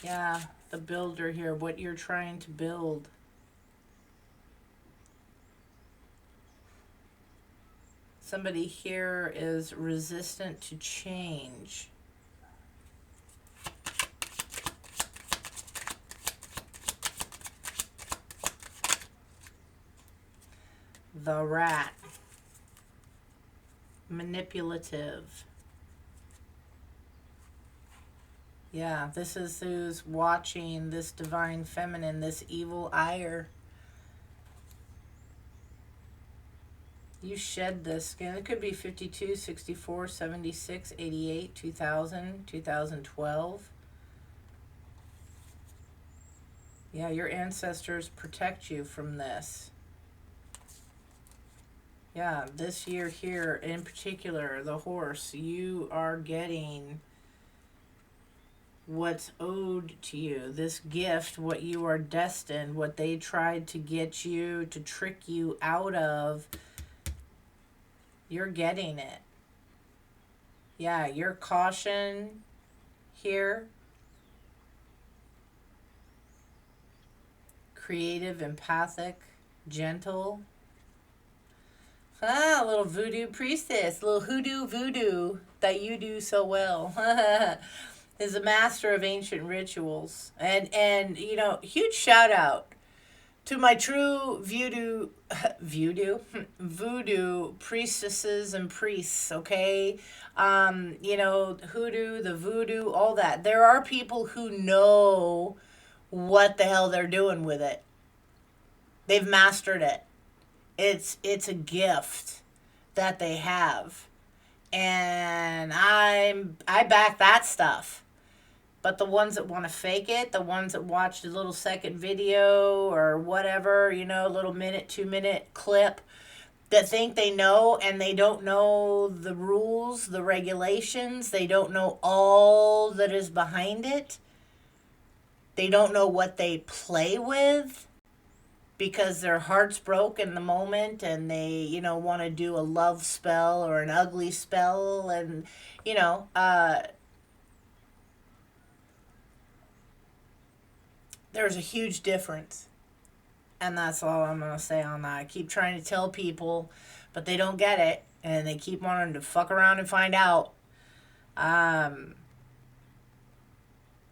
Yeah, the builder here, what you're trying to build. Somebody here is resistant to change. The Rat. Manipulative. Yeah, this is who's watching this divine feminine, this evil ire. You shed this skin. It could be 52, 64, 76, 88, 2000, 2012. Yeah, your ancestors protect you from this. Yeah, this year here in particular, the horse, you are getting what's owed to you. This gift, what you are destined, what they tried to get you, to trick you out of, you're getting it. Yeah, your caution here. Creative, empathic, gentle. Ah, a little voodoo priestess, a little hoodoo voodoo that you do so well. Is a master of ancient rituals. And you know, huge shout out to my true voodoo priestesses and priests, okay? You know, hoodoo, the voodoo, all that. There are people who know what the hell they're doing with it. They've mastered it. It's a gift that they have. And I back that stuff. But the ones that want to fake it, the ones that watch a little second video or whatever, you know, little minute, 2-minute clip, that think they know and they don't know the rules, the regulations, they don't know all that is behind it. They don't know what they play with because their heart's broke in the moment and they, you know, want to do a love spell or an ugly spell and, you know, there's a huge difference. And that's all I'm going to say on that. I keep trying to tell people, but they don't get it. And they keep wanting to fuck around and find out.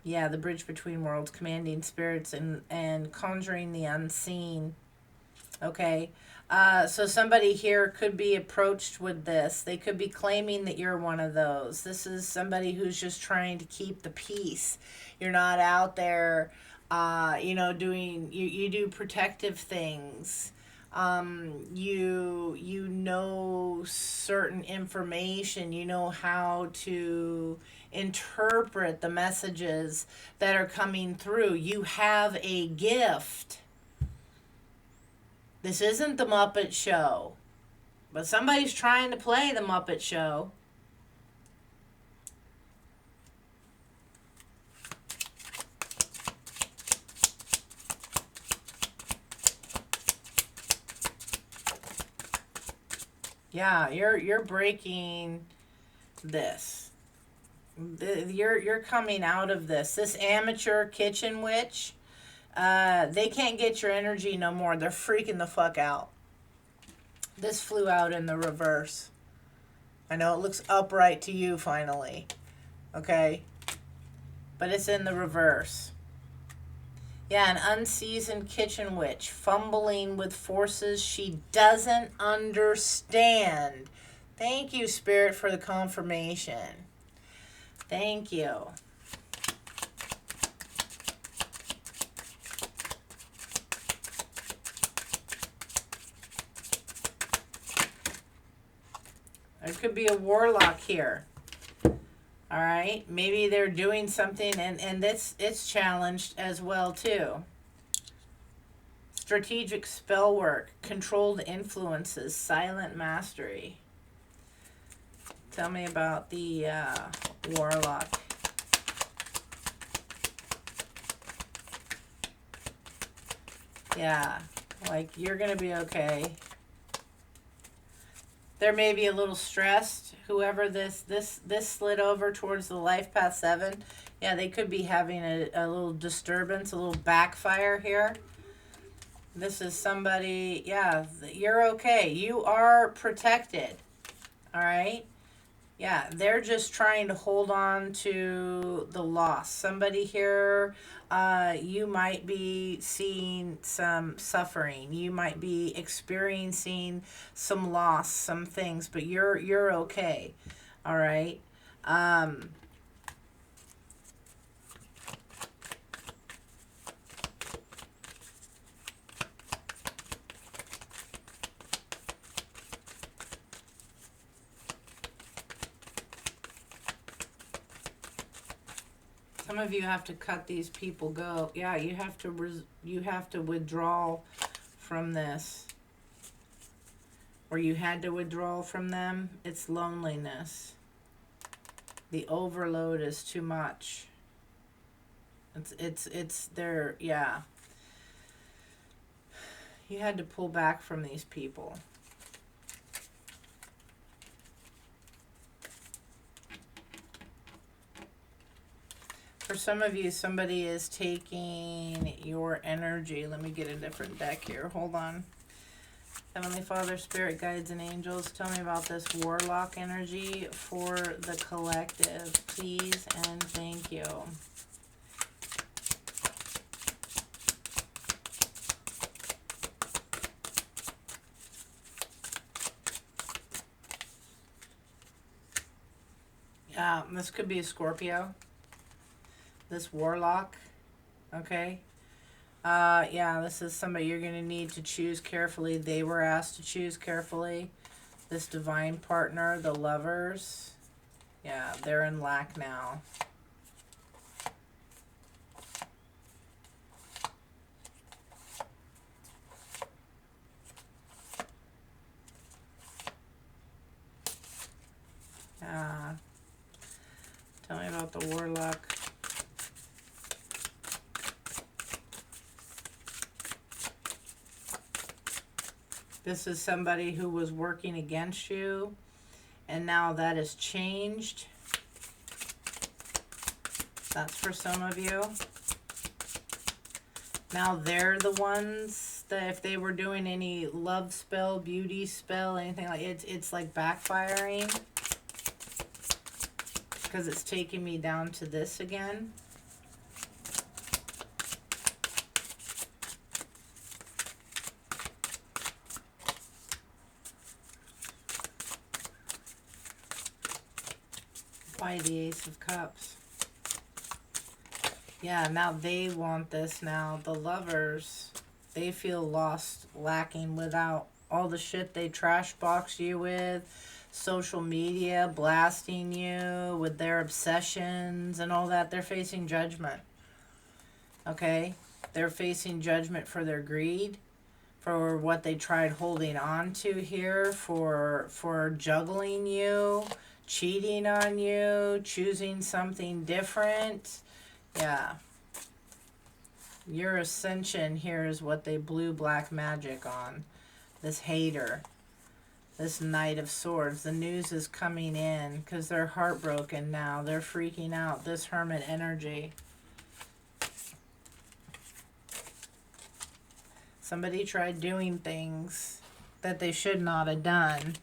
Yeah, the bridge between worlds, commanding spirits and conjuring the unseen. Okay. So somebody here could be approached with this. They could be claiming that you're one of those. This is somebody who's just trying to keep the peace. You're not out there, you know, doing, you do protective things. You know certain information. You know how to interpret the messages that are coming through. You have a gift. This isn't the Muppet Show, but somebody's trying to play the Muppet Show. Yeah, you're breaking this. You're coming out of this. This amateur kitchen witch, they can't get your energy no more. They're freaking the fuck out. This flew out in the reverse. I know it looks upright to you finally. Okay? But it's in the reverse. Yeah, an unseasoned kitchen witch, fumbling with forces she doesn't understand. Thank you, Spirit, for the confirmation. Thank you. There could be a warlock here. All right, maybe they're doing something, and it's challenged as well too. Strategic spell work, controlled influences, silent mastery. Tell me about the warlock. Yeah, like you're gonna be okay. There may be a little stressed. Whoever this slid over towards the life path 7, yeah, they could be having a little disturbance, a little backfire here. This is somebody, yeah, you're okay. You are protected. All right? Yeah, they're just trying to hold on to the loss. Somebody here, you might be seeing some suffering. You might be experiencing some loss, some things, but you're okay. All right. Some of you have to cut these people go. Yeah, you have to withdraw from this. Or you had to withdraw from them. It's loneliness. The overload is too much. It's there, yeah. You had to pull back from these people. For some of you, somebody is taking your energy. Let me get a different deck here. Hold on. Heavenly Father, Spirit Guides, and Angels, tell me about this warlock energy for the collective, please and thank you. Yeah, this could be a Scorpio. This warlock, okay? Yeah, this is somebody you're going to need to choose carefully. They were asked to choose carefully. This divine partner, the lovers, yeah, they're in lack now. Tell me about the warlock. This is somebody who was working against you, and now that has changed. That's for some of you. Now they're the ones that if they were doing any love spell, beauty spell, anything like it's like backfiring. Because it's taking me down to this again. Why the Ace of Cups? Yeah, now they want this now. The lovers, they feel lost, lacking without all the shit they trash box you with. Social media blasting you with their obsessions and all that. They're facing judgment. Okay? They're facing judgment for their greed, for what they tried holding on to here, for juggling you, cheating on you, choosing something different. Yeah. Your ascension here is what they blew black magic on. This hater. This Knight of Swords. The news is coming in because they're heartbroken now. They're freaking out. This Hermit energy. Somebody tried doing things that they should not have done.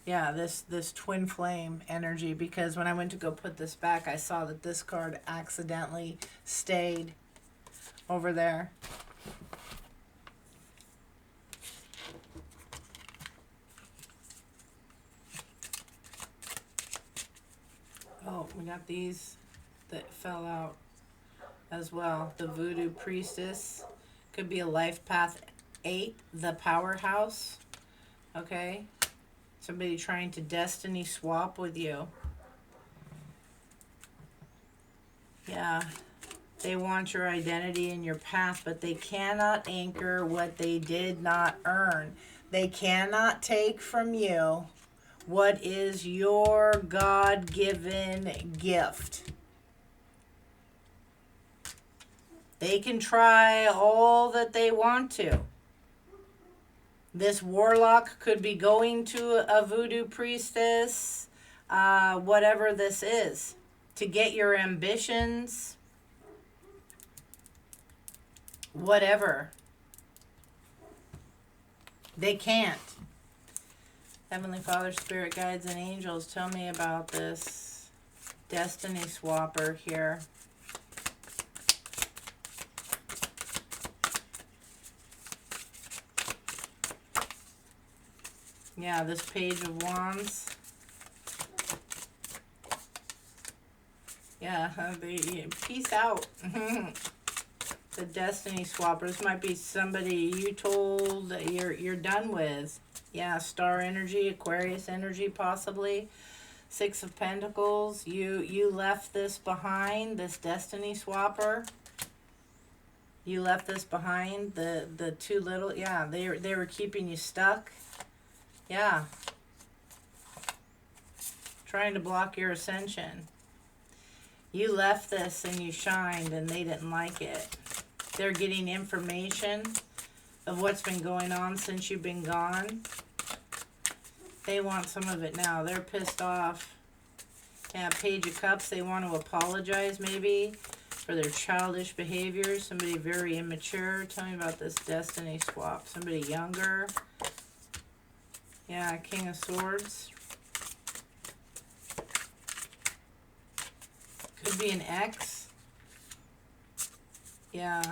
Yeah, this twin flame energy, because when I went to go put this back, I saw that this card accidentally stayed over there. Oh, we got these that fell out as well. The Voodoo Priestess. Could be a life path 8, the Powerhouse. Okay. Somebody trying to destiny swap with you. Yeah. They want your identity and your path, but they cannot anchor what they did not earn. They cannot take from you what is your God-given gift. They can try all that they want to. This warlock could be going to a voodoo priestess, whatever this is, to get your ambitions, whatever. They can't. Heavenly Father, Spirit Guides, and Angels, tell me about this destiny swapper here. Yeah, this Page of Wands. Yeah, peace out. The destiny swappers might be somebody you told that you're done with. Yeah, star energy, Aquarius energy possibly. Six of Pentacles. You left this behind, this destiny swapper. You left this behind, the two little, yeah, they were keeping you stuck. Yeah. Trying to block your ascension. You left this and you shined and they didn't like it. They're getting information of what's been going on since you've been gone. They want some of it now. They're pissed off. Yeah, Page of Cups. They want to apologize maybe for their childish behavior. Somebody very immature. Tell me about this destiny swap. Somebody younger. Yeah, King of Swords. Could be an ex. Yeah.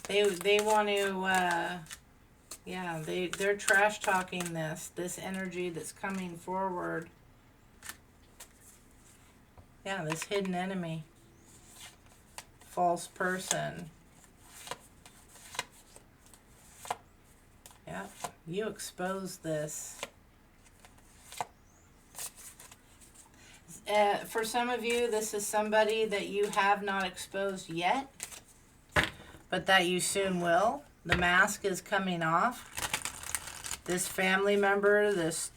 They want to, yeah, they're trash talking this energy that's coming forward. Yeah, this hidden enemy. False person. Yeah, you expose this. For some of you, this is somebody that you have not exposed yet, but that you soon will. The mask is coming off. This family member, this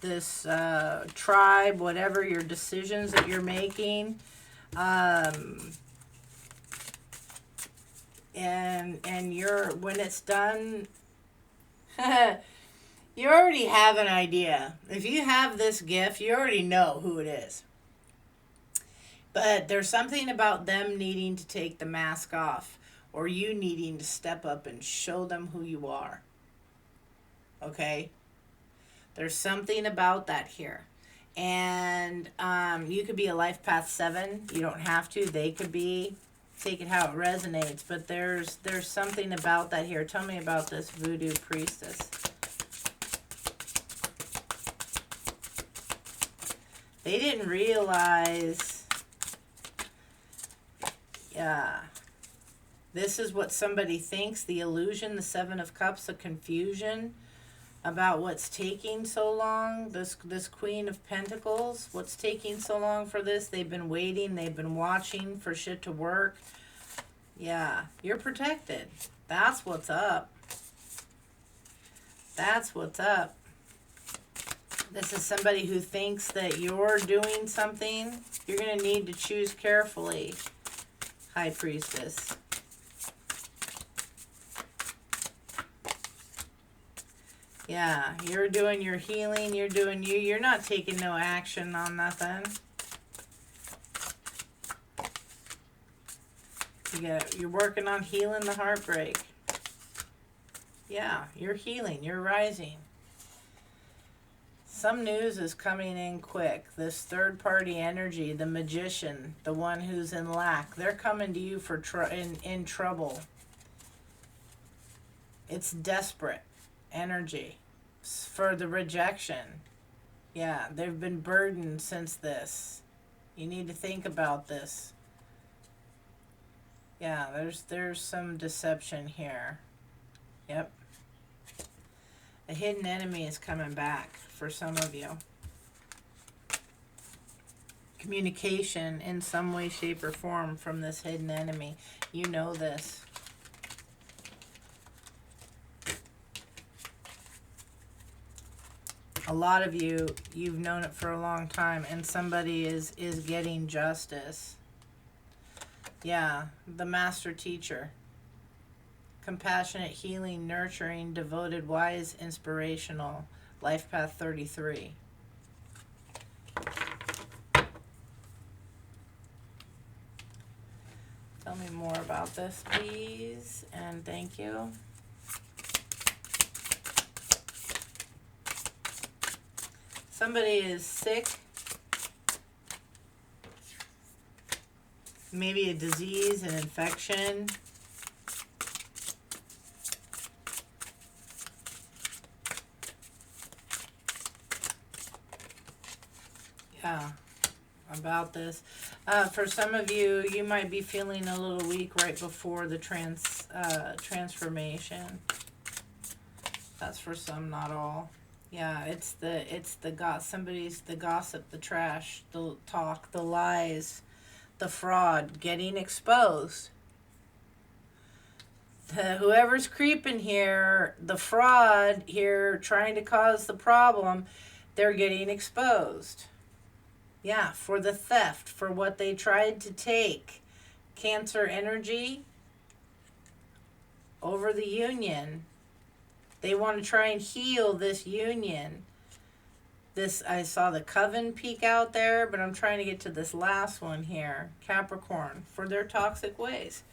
tribe, whatever your decisions that you're making, and you're, when it's done, you already have an idea. If you have this gift, you already know who it is. But there's something about them needing to take the mask off, or you needing to step up and show them who you are. Okay? There's something about that here. And you could be a life path 7. You don't have to. They could be. Take it how it resonates. But there's something about that here. Tell me about this voodoo priestess. They didn't realize... Yeah. This is what somebody thinks. The illusion, the 7 of Cups, the confusion about what's taking so long. This Queen of Pentacles. What's taking so long for this? They've been waiting. They've been watching for shit to work. Yeah. You're protected. That's what's up. That's what's up. This is somebody who thinks that you're doing something. You're going to need to choose carefully. High Priestess. Yeah, you're doing your healing. You're doing you. You're not taking no action on nothing. You're working on healing the heartbreak. Yeah, you're healing. You're rising. Some news is coming in quick. This third-party energy, the magician, the one who's in lack, they're coming to you for in trouble. It's desperate energy for the rejection. Yeah, they've been burdened since this. You need to think about this. Yeah, there's some deception here. Yep. The hidden enemy is coming back for some of you. Communication in some way, shape, or form from this hidden enemy. You know this. A lot of you, you've known it for a long time, and somebody is getting justice. Yeah, the master teacher. Compassionate, healing, nurturing, devoted, wise, inspirational. Life path 33. Tell me more about this, please, and thank you. Somebody is sick. Maybe a disease, an infection. Yeah, about this. For some of you, you might be feeling a little weak right before the transformation. That's for some, not all. Yeah, it's the somebody's the gossip, the trash, the talk, the lies, the fraud getting exposed. Whoever's creeping here, the fraud here trying to cause the problem, they're getting exposed. Yeah, for the theft, for what they tried to take. Cancer energy over the union. They want to try and heal this union. This, I saw the coven peek out there, but I'm trying to get to this last one here. Capricorn, for their toxic ways.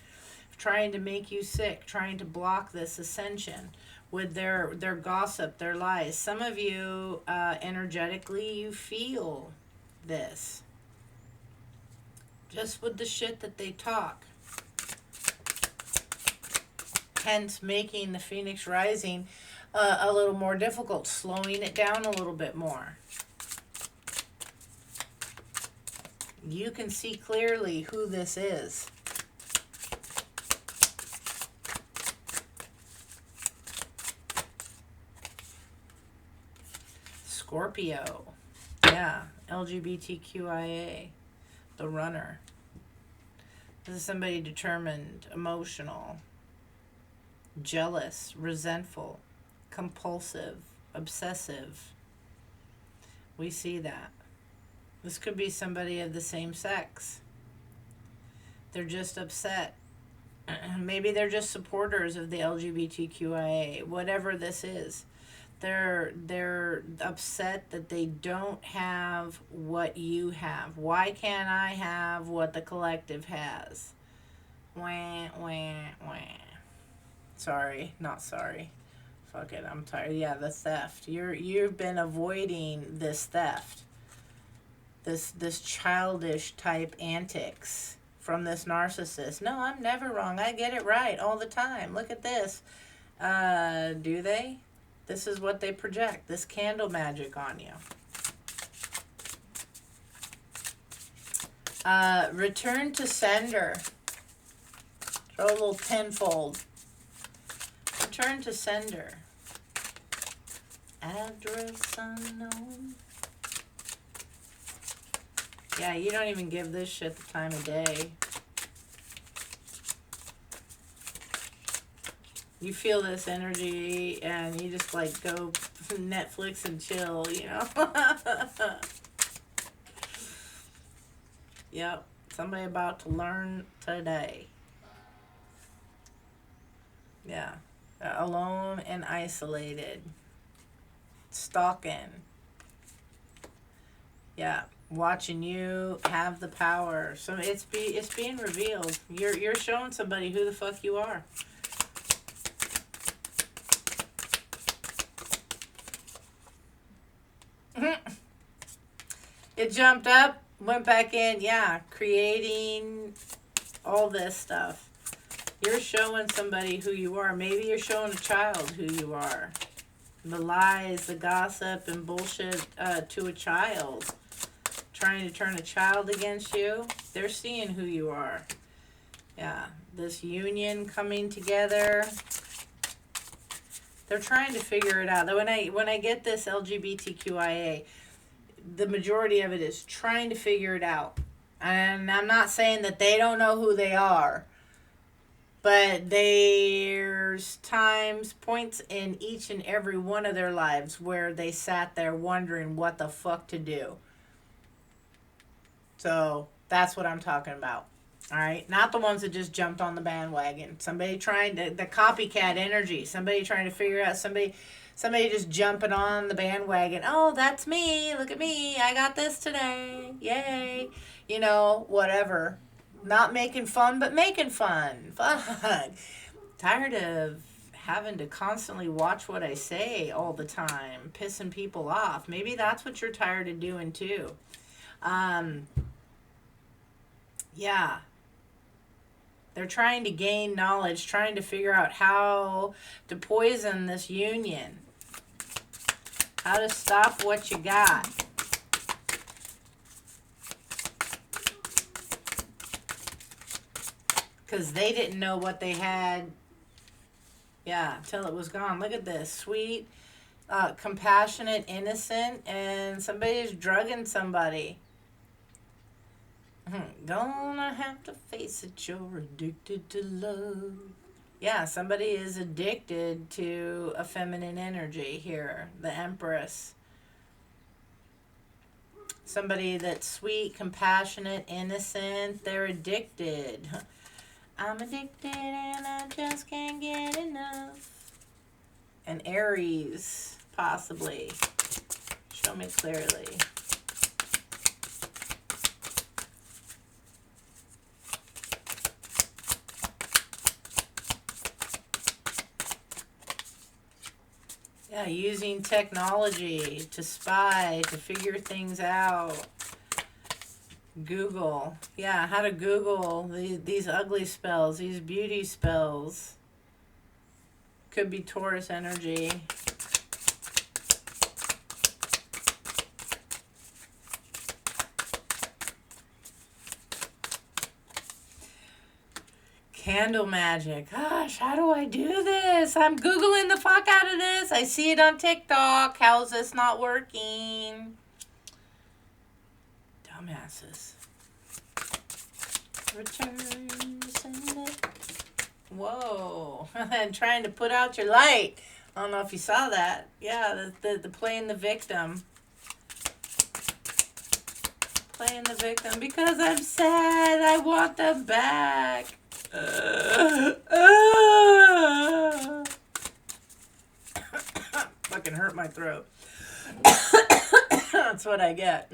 Trying to make you sick, trying to block this ascension with their gossip, their lies. Some of you, energetically, you feel this. Just with the shit that they talk. Hence making the Phoenix Rising a little more difficult, slowing it down a little bit more. You can see clearly who this is. Scorpio. Yeah, LGBTQIA, the runner. This is somebody determined, emotional, jealous, resentful, compulsive, obsessive. We see that. This could be somebody of the same sex. They're just upset. Maybe they're just supporters of the LGBTQIA, whatever this is. They're upset that they don't have what you have. Why can't I have what the collective has? Wah, wah, wah. Sorry, not sorry. Fuck it, I'm tired. Yeah, the theft. You've been avoiding this theft. This childish type antics from this narcissist. No, I'm never wrong. I get it right all the time. Look at this. Do they? This is what they project. This candle magic on you. Return to sender. Throw a little tenfold. Return to sender. Address unknown. Yeah, you don't even give this shit the time of day. You feel this energy and you just like go Netflix and chill, you know? Yep, somebody about to learn today. Yeah, alone and isolated. Stalking. Yeah, watching you have the power. So it's being revealed. You're showing somebody who the fuck you are. It jumped up, went back in. Yeah, creating all this stuff. You're showing somebody who you are. Maybe you're showing a child who you are. The lies, the gossip, and bullshit to a child. Trying to turn a child against you. They're seeing who you are. Yeah, this union coming together. They're trying to figure it out. When I get this LGBTQIA, the majority of it is trying to figure it out. And I'm not saying that they don't know who they are, but there's points in each and every one of their lives where they sat there wondering what the fuck to do. So that's what I'm talking about. All right, not the ones that just jumped on the bandwagon. Somebody trying to, the copycat energy. Somebody trying to figure out, somebody just jumping on the bandwagon. Oh, that's me. Look at me. I got this today. Yay. You know, whatever. Not making fun, but making fun. Fuck. Tired of having to constantly watch what I say all the time, pissing people off. Maybe that's what you're tired of doing too. Yeah. They're trying to gain knowledge, trying to figure out how to poison this union. How to stop what you got. Because they didn't know what they had, yeah, till it was gone. Look at this. Sweet, compassionate, innocent, and somebody's drugging somebody. Gonna have to face it, you're addicted to love. Yeah, somebody is addicted to a feminine energy here, the Empress. Somebody that's sweet, compassionate, innocent, they're addicted. I'm addicted and I just can't get enough. And Aries, possibly. Show me clearly. Yeah, using technology to spy, to figure things out. Google. Yeah, how to Google these ugly spells, these beauty spells. Could be Taurus energy. Candle magic. Gosh, how do I do this? I'm Googling the fuck out of this. I see it on TikTok. How is this not working? Dumbasses. Return, send it. Whoa. And trying to put out your light. I don't know if you saw that. Yeah, the playing the victim. Playing the victim because I'm sad. I want them back. Fucking hurt my throat. That's what I get.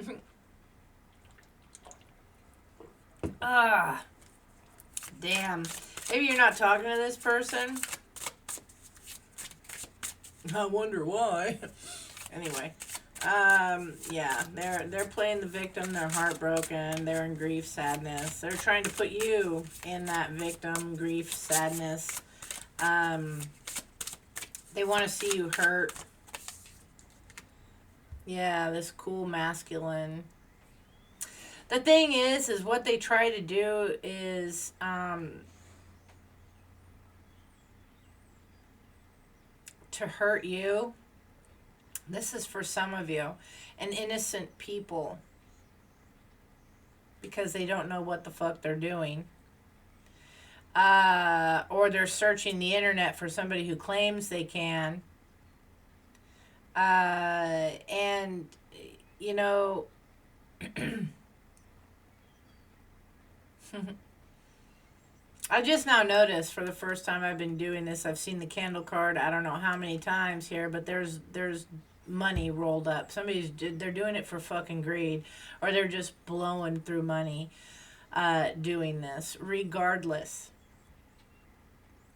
Damn. Maybe you're not talking to this person. I wonder why. Anyway. Yeah, they're playing the victim, they're heartbroken, they're in grief, sadness. They're trying to put you in that victim, grief, sadness. They want to see you hurt. Yeah, this cool masculine. The thing is what they try to do is to hurt you. This is for some of you, and innocent people, because they don't know what the fuck they're doing. Or they're searching the internet for somebody who claims they can. And, you know, I just now noticed for the first time I've been doing this, I've seen the candle card, I don't know how many times here, but there's money rolled up. They're doing it for fucking greed, or they're just blowing through money doing this. Regardless,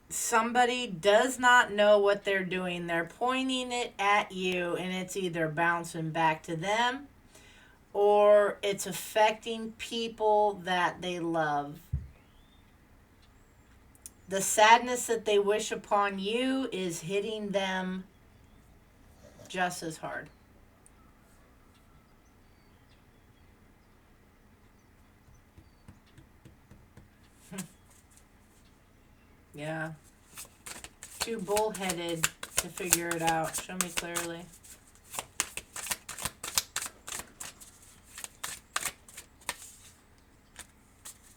somebody does not know what they're doing. They're pointing it at you, and it's either bouncing back to them or it's affecting people that they love. The sadness that they wish upon you is hitting them just as hard. Yeah. Too bullheaded. to figure it out. Show me clearly.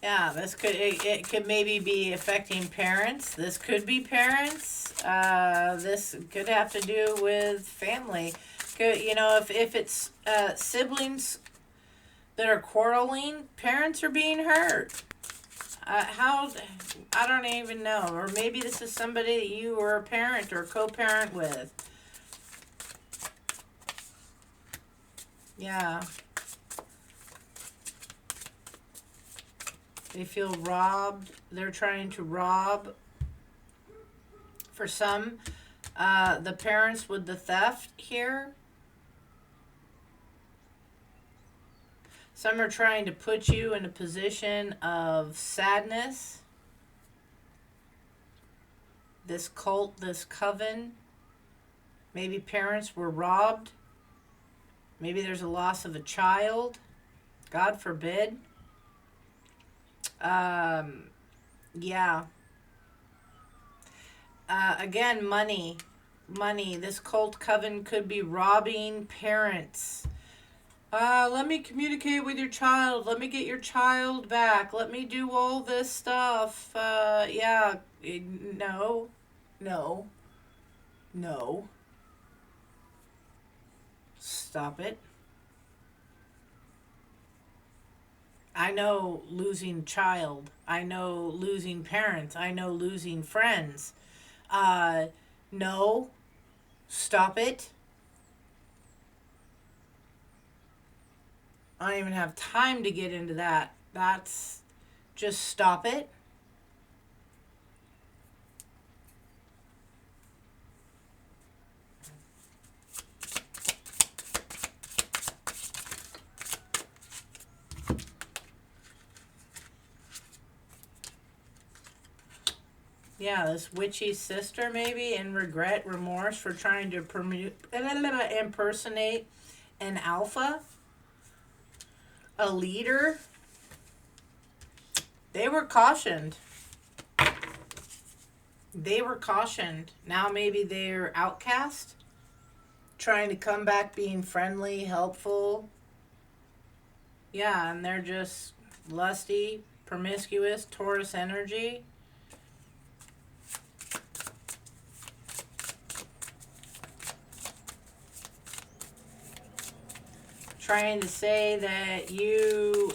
Yeah, this could, it could maybe be affecting parents. This could be parents. This could have to do with family. Could, you know, if it's siblings that are quarreling, parents are being hurt. How, I don't even know. Or maybe this is somebody that you were a parent or co-parent with. Yeah. They feel robbed. They're trying to rob. For some, the parents with the theft here. Some are trying to put you in a position of sadness. This cult, this coven. Maybe parents were robbed. Maybe there's a loss of a child. God forbid. Yeah. Again, money. This cult coven could be robbing parents. Let me communicate with your child. Let me get your child back. Let me do all this stuff. Yeah. No. Stop it. I know losing child. I know losing parents. I know losing friends. No. Stop it. I don't even have time to get into that. That's just stop it. Yeah, this witchy sister maybe in regret, remorse for trying to impersonate an alpha, a leader. They were cautioned. Now maybe they're outcast, trying to come back being friendly, helpful. Yeah, and they're just lusty, promiscuous, Taurus energy. Trying to say that you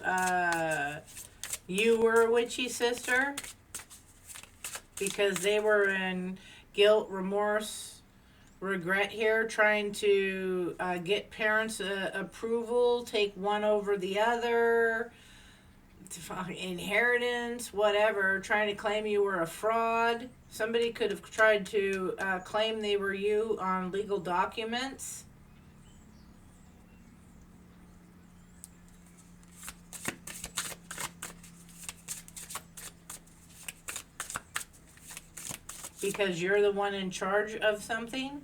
were a witchy sister because they were in guilt, remorse, regret here, trying to get parents' approval, take one over the other, inheritance, whatever, trying to claim you were a fraud. Somebody could have tried to claim they were you on legal documents. Because you're the one in charge of something.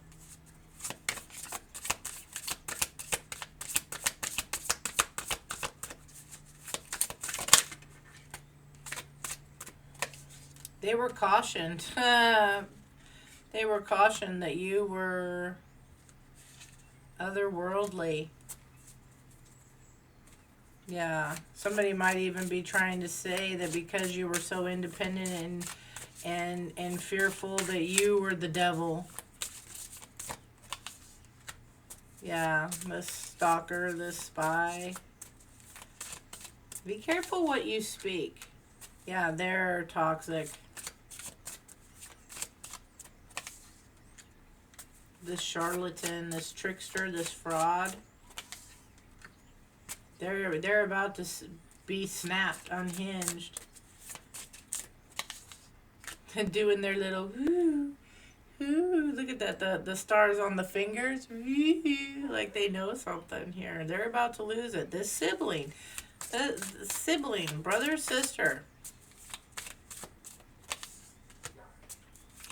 They were cautioned. They were cautioned that you were otherworldly. Yeah. Somebody might even be trying to say that because you were so independent and fearful that you were the devil. Yeah, the stalker, the spy. Be careful what you speak. Yeah, they're toxic. This charlatan, this trickster, this fraud. They're about to be snapped, unhinged. And doing their little ooh, look at that, the stars on the fingers, like they know something here. They're about to lose it. This sibling, brother, sister,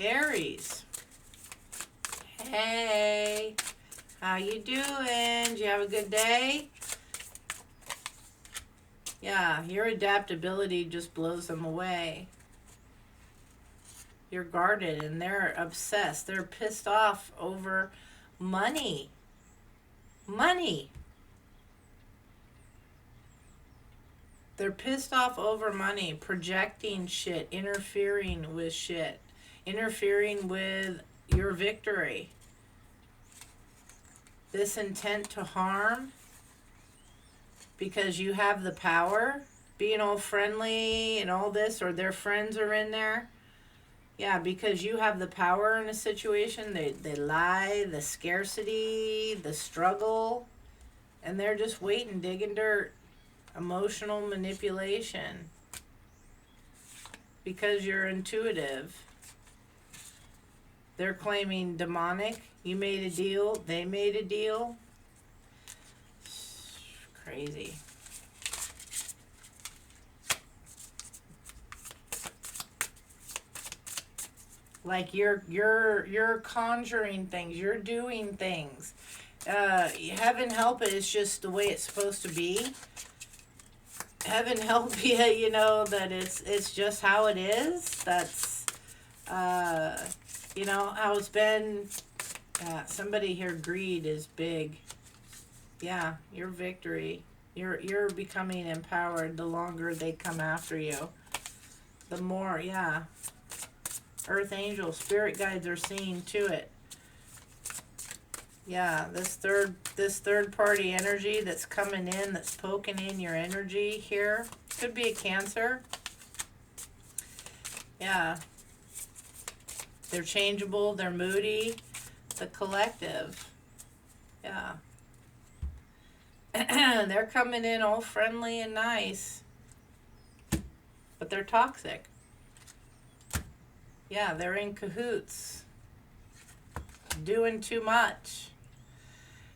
Aries. Hey, how you doing? Did you have a good day? Yeah, your adaptability just blows them away. You're guarded, and they're obsessed. They're pissed off over money. Money. They're pissed off over money, projecting shit, interfering with shit, interfering with your victory. This intent to harm because you have the power, being all friendly and all this, or their friends are in there. Yeah, because you have the power in a situation, they lie, the scarcity, the struggle, and they're just waiting, digging dirt. Emotional manipulation. Because you're intuitive. They're claiming demonic. You made a deal, they made a deal. Crazy. Like you're conjuring things, you're doing things. Heaven help it, it's just the way it's supposed to be. Heaven help you, you know, that it's just how it is. That's you know how it's been. Somebody here, greed is big. Yeah, your victory. You're becoming empowered the longer they come after you. The more, yeah. Earth angels, spirit guides are seeing to it. Yeah, this third party energy that's coming in, that's poking in your energy here. Could be a Cancer. Yeah. They're changeable, they're moody. The collective. Yeah. They're coming in all friendly and nice. But they're toxic. Yeah, they're in cahoots. Doing too much.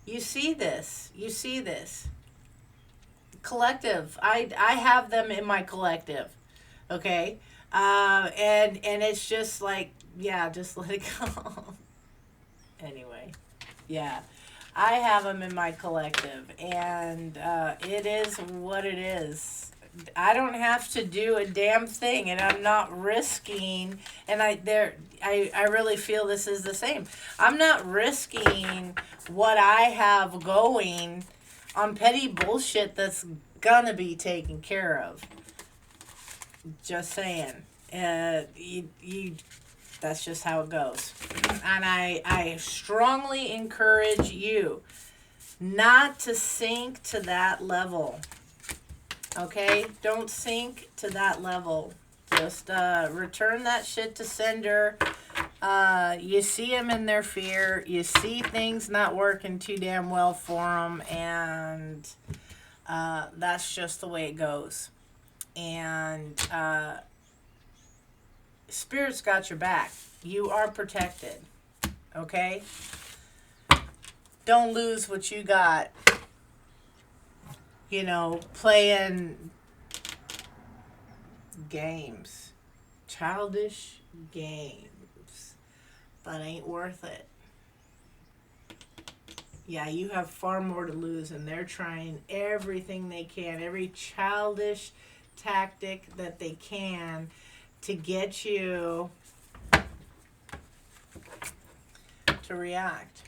You see this. You see this. Collective. I have them in my collective. Okay? And it's just like, yeah, just let it go. Anyway. Yeah. I have them in my collective. And it is what it is. I don't have to do a damn thing, and I'm not risking, and I really feel this is the same. I'm not risking what I have going on petty bullshit that's gonna be taken care of. Just saying. That's just how it goes. And I strongly encourage you not to sink to that level. Okay? Don't sink to that level. Just return that shit to sender. You see them in their fear. You see things not working too damn well for them. And that's just the way it goes. And Spirit's got your back. You are protected. Okay? Don't lose what you got. You know, playing games. Childish games. But ain't worth it. Yeah, you have far more to lose, and they're trying everything they can, every childish tactic that they can to get you to react.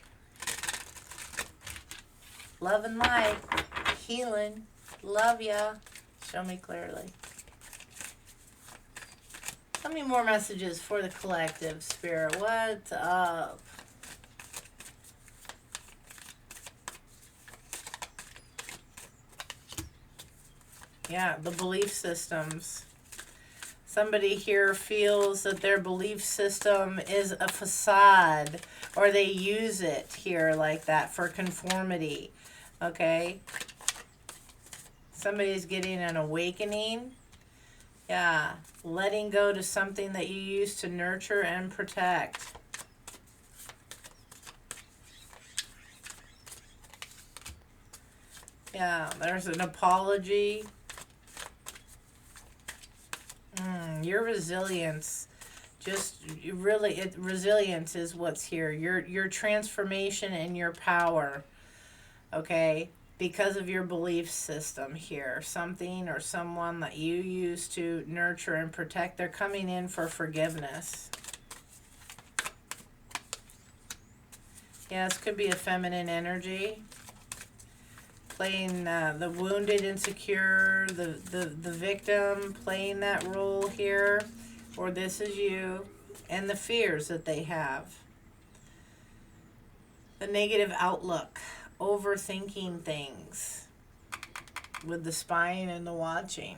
Love and light. Healing. Love ya. Show me clearly. How many more messages for the collective, Spirit? What's up? Yeah, the belief systems. Somebody here feels that their belief system is a facade, or they use it here like that for conformity. Okay? Somebody's getting an awakening. Yeah. Letting go to something that you used to nurture and protect. Yeah. There's an apology. Your resilience. Just really, resilience is what's here. Your transformation and your power. Okay? Because of your belief system here. Something or someone that you used to nurture and protect, they're coming in for forgiveness. Yeah, this could be a feminine energy. Playing the wounded, insecure, the victim, playing that role here. Or this is you. And the fears that they have. The negative outlook. Overthinking things. With the spying and the watching.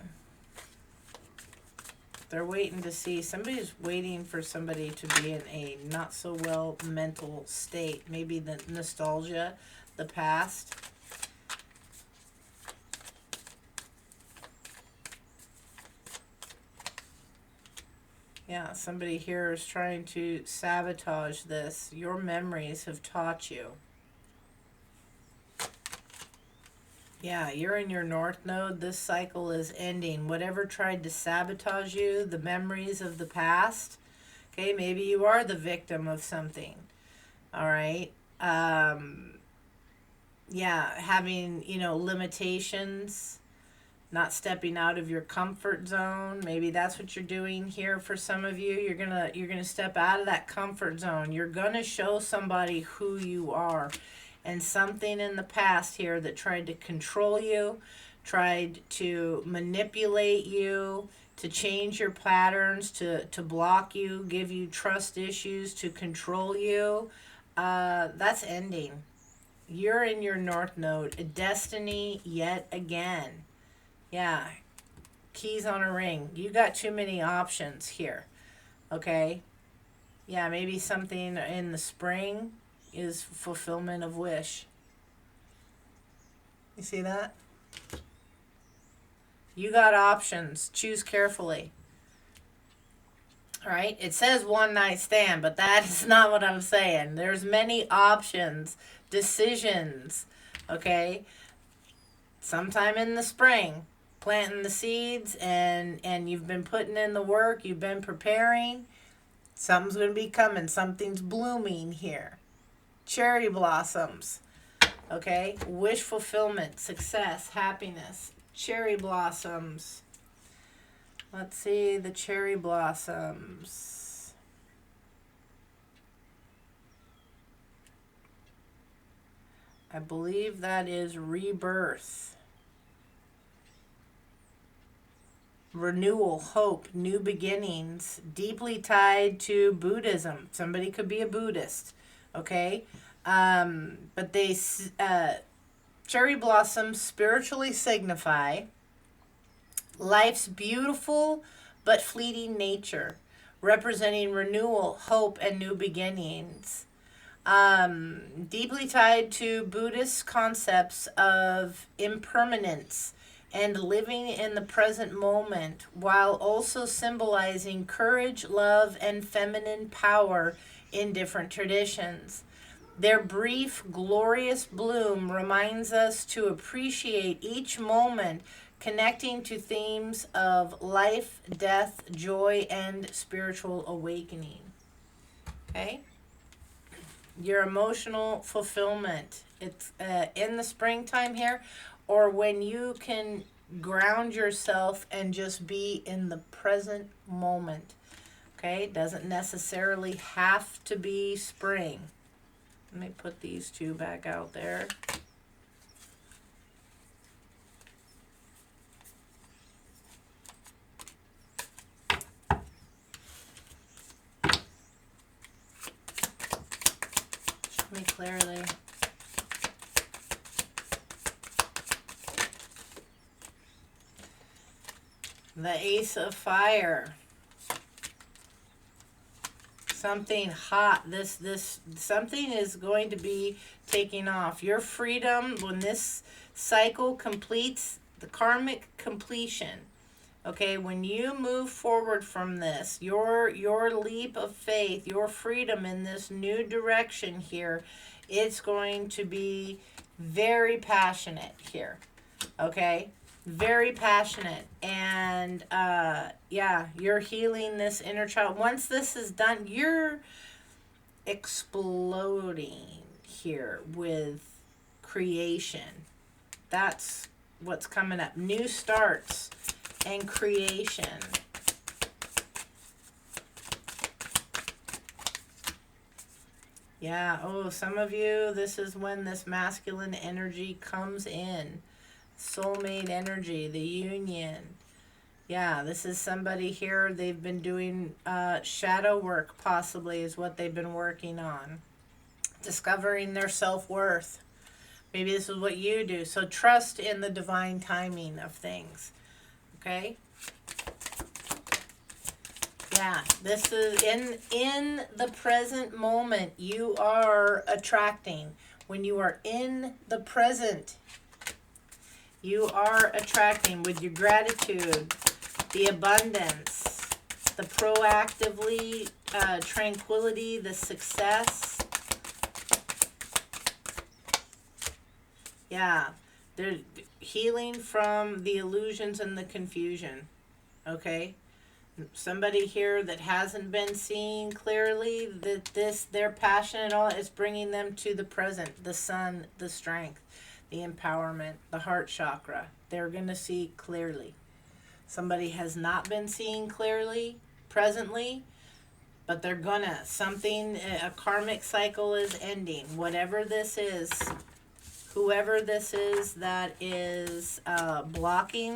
They're waiting to see. Somebody's waiting for somebody to be in a not so well mental state. Maybe the nostalgia, the past. Yeah, somebody here is trying to sabotage this. Your memories have taught you. Yeah, you're in your north node. This cycle is ending. Whatever tried to sabotage you, the memories of the past. Okay, maybe you are the victim of something. All right. Yeah, having, limitations. Not stepping out of your comfort zone. Maybe that's what you're doing here for some of you. You're gonna step out of that comfort zone. You're gonna show somebody who you are. And something in the past here that tried to control you, tried to manipulate you, to change your patterns, to block you, give you trust issues, to control you, that's ending. You're in your north node. A destiny yet again. Yeah, keys on a ring. You got too many options here, okay? Yeah, maybe something in the spring is fulfillment of wish. You see that? You got options. Choose carefully. All right? It says one night stand, but that is not what I'm saying. There's many options, decisions, okay? Sometime in the spring. Planting the seeds, and you've been putting in the work, you've been preparing. Something's going to be coming. Something's blooming here. Cherry blossoms. Okay? Wish fulfillment, success, happiness. Cherry blossoms. Let's see the cherry blossoms. I believe that is rebirth. Renewal, hope, new beginnings, deeply tied to Buddhism. Somebody could be a Buddhist, okay? But they, cherry blossoms spiritually signify life's beautiful but fleeting nature, representing renewal, hope, and new beginnings. Deeply tied to Buddhist concepts of impermanence and living in the present moment, while also symbolizing courage, love, and feminine power in different traditions. Their brief, glorious bloom reminds us to appreciate each moment, connecting to themes of life, death, joy, and spiritual awakening. Okay? Your emotional fulfillment. It's in the springtime here, or when you can ground yourself and just be in the present moment. Okay? Doesn't necessarily have to be spring. Let me put these two back out there. Show me clearly. The Ace of Fire. Something hot. This something is going to be taking off. Your freedom, when this cycle completes, the karmic completion. Okay, when you move forward from this, your leap of faith, your freedom in this new direction here, it's going to be very passionate here. Okay? Very passionate. And yeah, you're healing this inner child. Once this is done, you're exploding here with creation. That's what's coming up. New starts and creation. Yeah. Oh, some of you, this is when this masculine energy comes in. Soulmate energy, the union. Yeah, this is somebody here. They've been doing shadow work, possibly, is what they've been working on. Discovering their self-worth. Maybe this is what you do. So trust in the divine timing of things. Okay? Yeah, this is in the present moment. You are attracting. When you are in the present, you are attracting with your gratitude, the abundance, the proactively tranquility, the success. Yeah, they're healing from the illusions and the confusion. Okay? Somebody here that hasn't been seeing clearly that their passion and all is bringing them to the present, the sun, the strength, the empowerment, the heart chakra. They're going to see clearly. Somebody has not been seeing clearly presently, but they're gonna. Something, a karmic cycle is ending. Whatever this is, whoever this is that is blocking,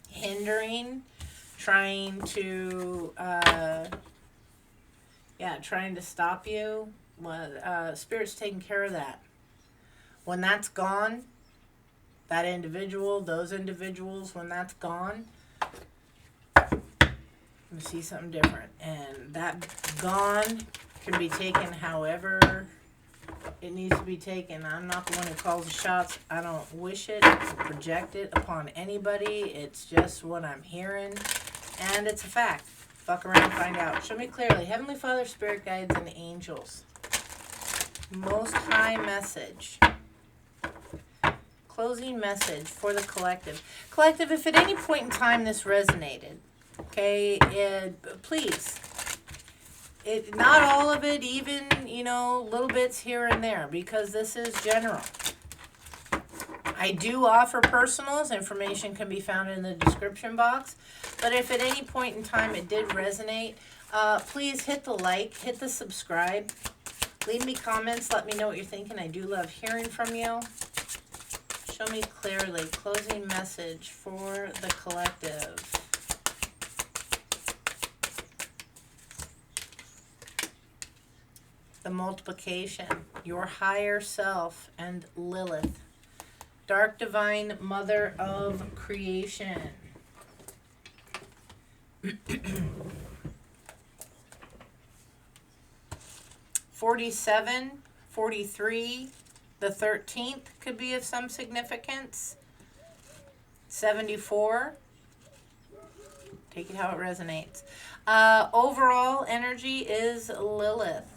hindering, trying to stop you. Well, Spirit's taking care of that. When that's gone, that individual, those individuals, when that's gone, you see something different. And that gone can be taken however it needs to be taken. I'm not the one who calls the shots. I don't wish it, project it upon anybody. It's just what I'm hearing. And it's a fact. Fuck around, find out. Show me clearly. Heavenly Father, Spirit Guides, and Angels. Most High message. Closing message for the collective. Collective, if at any point in time this resonated, okay, please. Not all of it, even, little bits here and there, because this is general. I do offer personals. Information can be found in the description box. But if at any point in time it did resonate, please hit the like, hit the subscribe. Leave me comments. Let me know what you're thinking. I do love hearing from you. Show me clearly. Closing message for the collective. The multiplication. Your higher self and Lilith. Dark Divine Mother of Creation. 47, 43, the 13th could be of some significance. 74. Take it how it resonates. Overall energy is Lilith.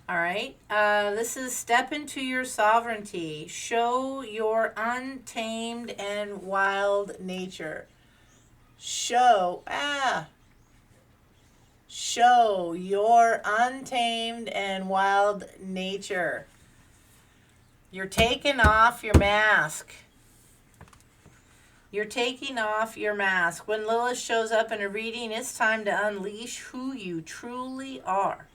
All right. This is step into your sovereignty. Show your untamed and wild nature. Show your untamed and wild nature. You're taking off your mask. You're taking off your mask. When Lilith shows up in a reading, it's time to unleash who you truly are.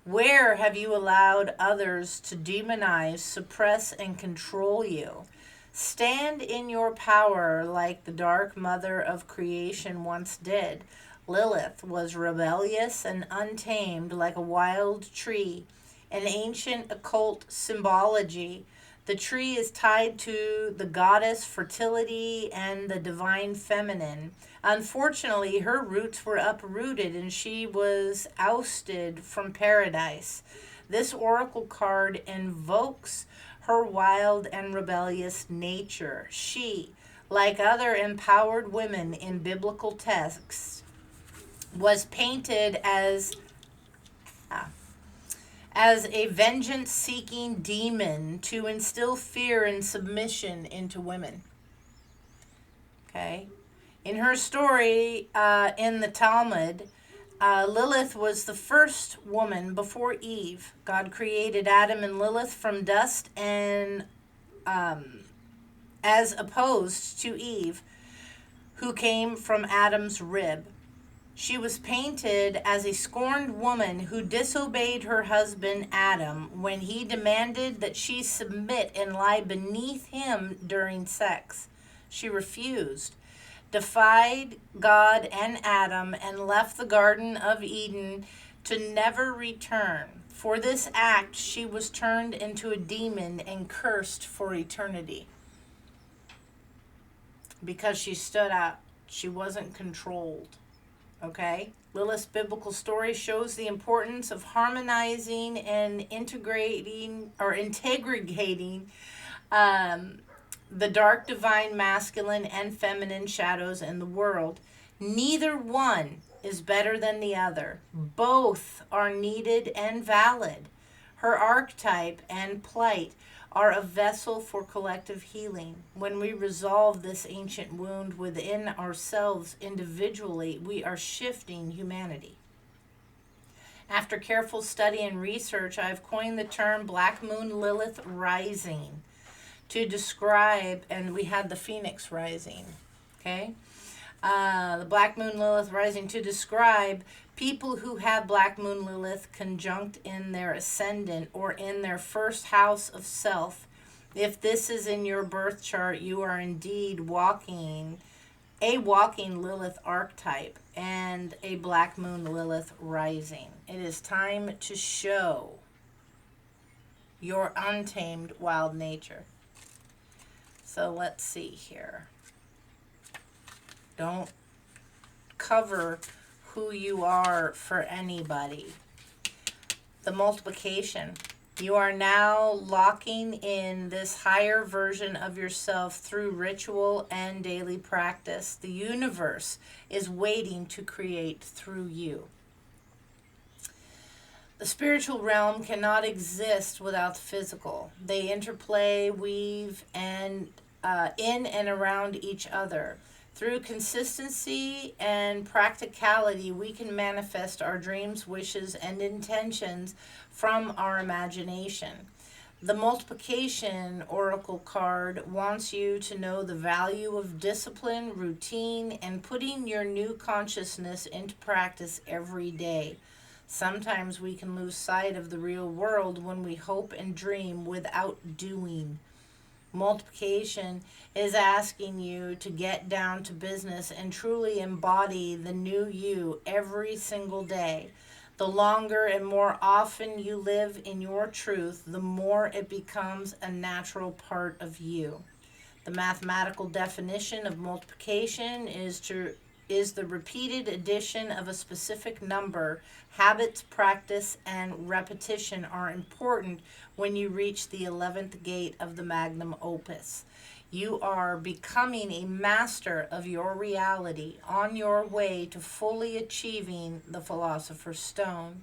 Where have you allowed others to demonize, suppress, and control you? Stand in your power like the Dark Mother of Creation once did. Lilith was rebellious and untamed like a wild tree, an ancient occult symbology. The tree is tied to the goddess fertility and the divine feminine. Unfortunately, her roots were uprooted and she was ousted from paradise. This oracle card invokes her wild and rebellious nature. She, like other empowered women in biblical texts, was painted as a vengeance-seeking demon to instill fear and submission into women. Okay? In her story, in the Talmud, Lilith was the first woman before Eve. God created Adam and Lilith from dust, and as opposed to Eve, who came from Adam's rib. She was painted as a scorned woman who disobeyed her husband Adam when he demanded that she submit and lie beneath him during sex. She refused, defied God and Adam, and left the Garden of Eden to never return. For this act, she was turned into a demon and cursed for eternity. Because she stood up, she wasn't controlled. Okay? Lilith's biblical story shows the importance of harmonizing and integrating the dark divine masculine and feminine shadows in the world. Neither one is better than the other. Both are needed and valid. Her archetype and plight are a vessel for collective healing. When we resolve this ancient wound within ourselves individually, we are shifting humanity. After careful study and research, I've coined the term Black Moon Lilith Rising to describe, and we had the Phoenix Rising, okay? The Black Moon Lilith Rising to describe people who have Black Moon Lilith conjunct in their ascendant or in their first house of self. If this is in your birth chart, you are indeed walking Lilith archetype and a Black Moon Lilith Rising. It is time to show your untamed wild nature. So let's see here. Don't cover who you are for anybody. The multiplication. You are now locking in this higher version of yourself through ritual and daily practice. The universe is waiting to create through you. The spiritual realm cannot exist without the physical. They interplay, weave, and in and around each other. Through consistency and practicality, we can manifest our dreams, wishes, and intentions from our imagination. The multiplication oracle card wants you to know the value of discipline, routine, and putting your new consciousness into practice every day. Sometimes we can lose sight of the real world when we hope and dream without doing. Multiplication is asking you to get down to business and truly embody the new you every single day. The longer and more often you live in your truth, the more it becomes a natural part of you. The mathematical definition of multiplication is the repeated addition of a specific number. Habits, practice, and repetition are important when you reach the 11th gate of the magnum opus. You are becoming a master of your reality on your way to fully achieving the Philosopher's Stone.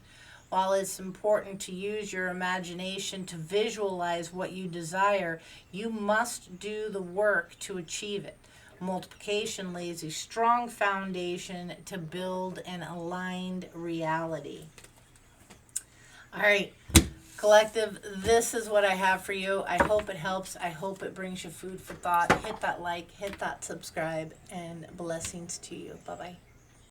While it's important to use your imagination to visualize what you desire, you must do the work to achieve it. Multiplication lays a strong foundation to build an aligned reality. All right, collective, this is what I have for you. I hope it helps. I hope it brings you food for thought. Hit that like, hit that subscribe, and blessings to you. Bye-bye.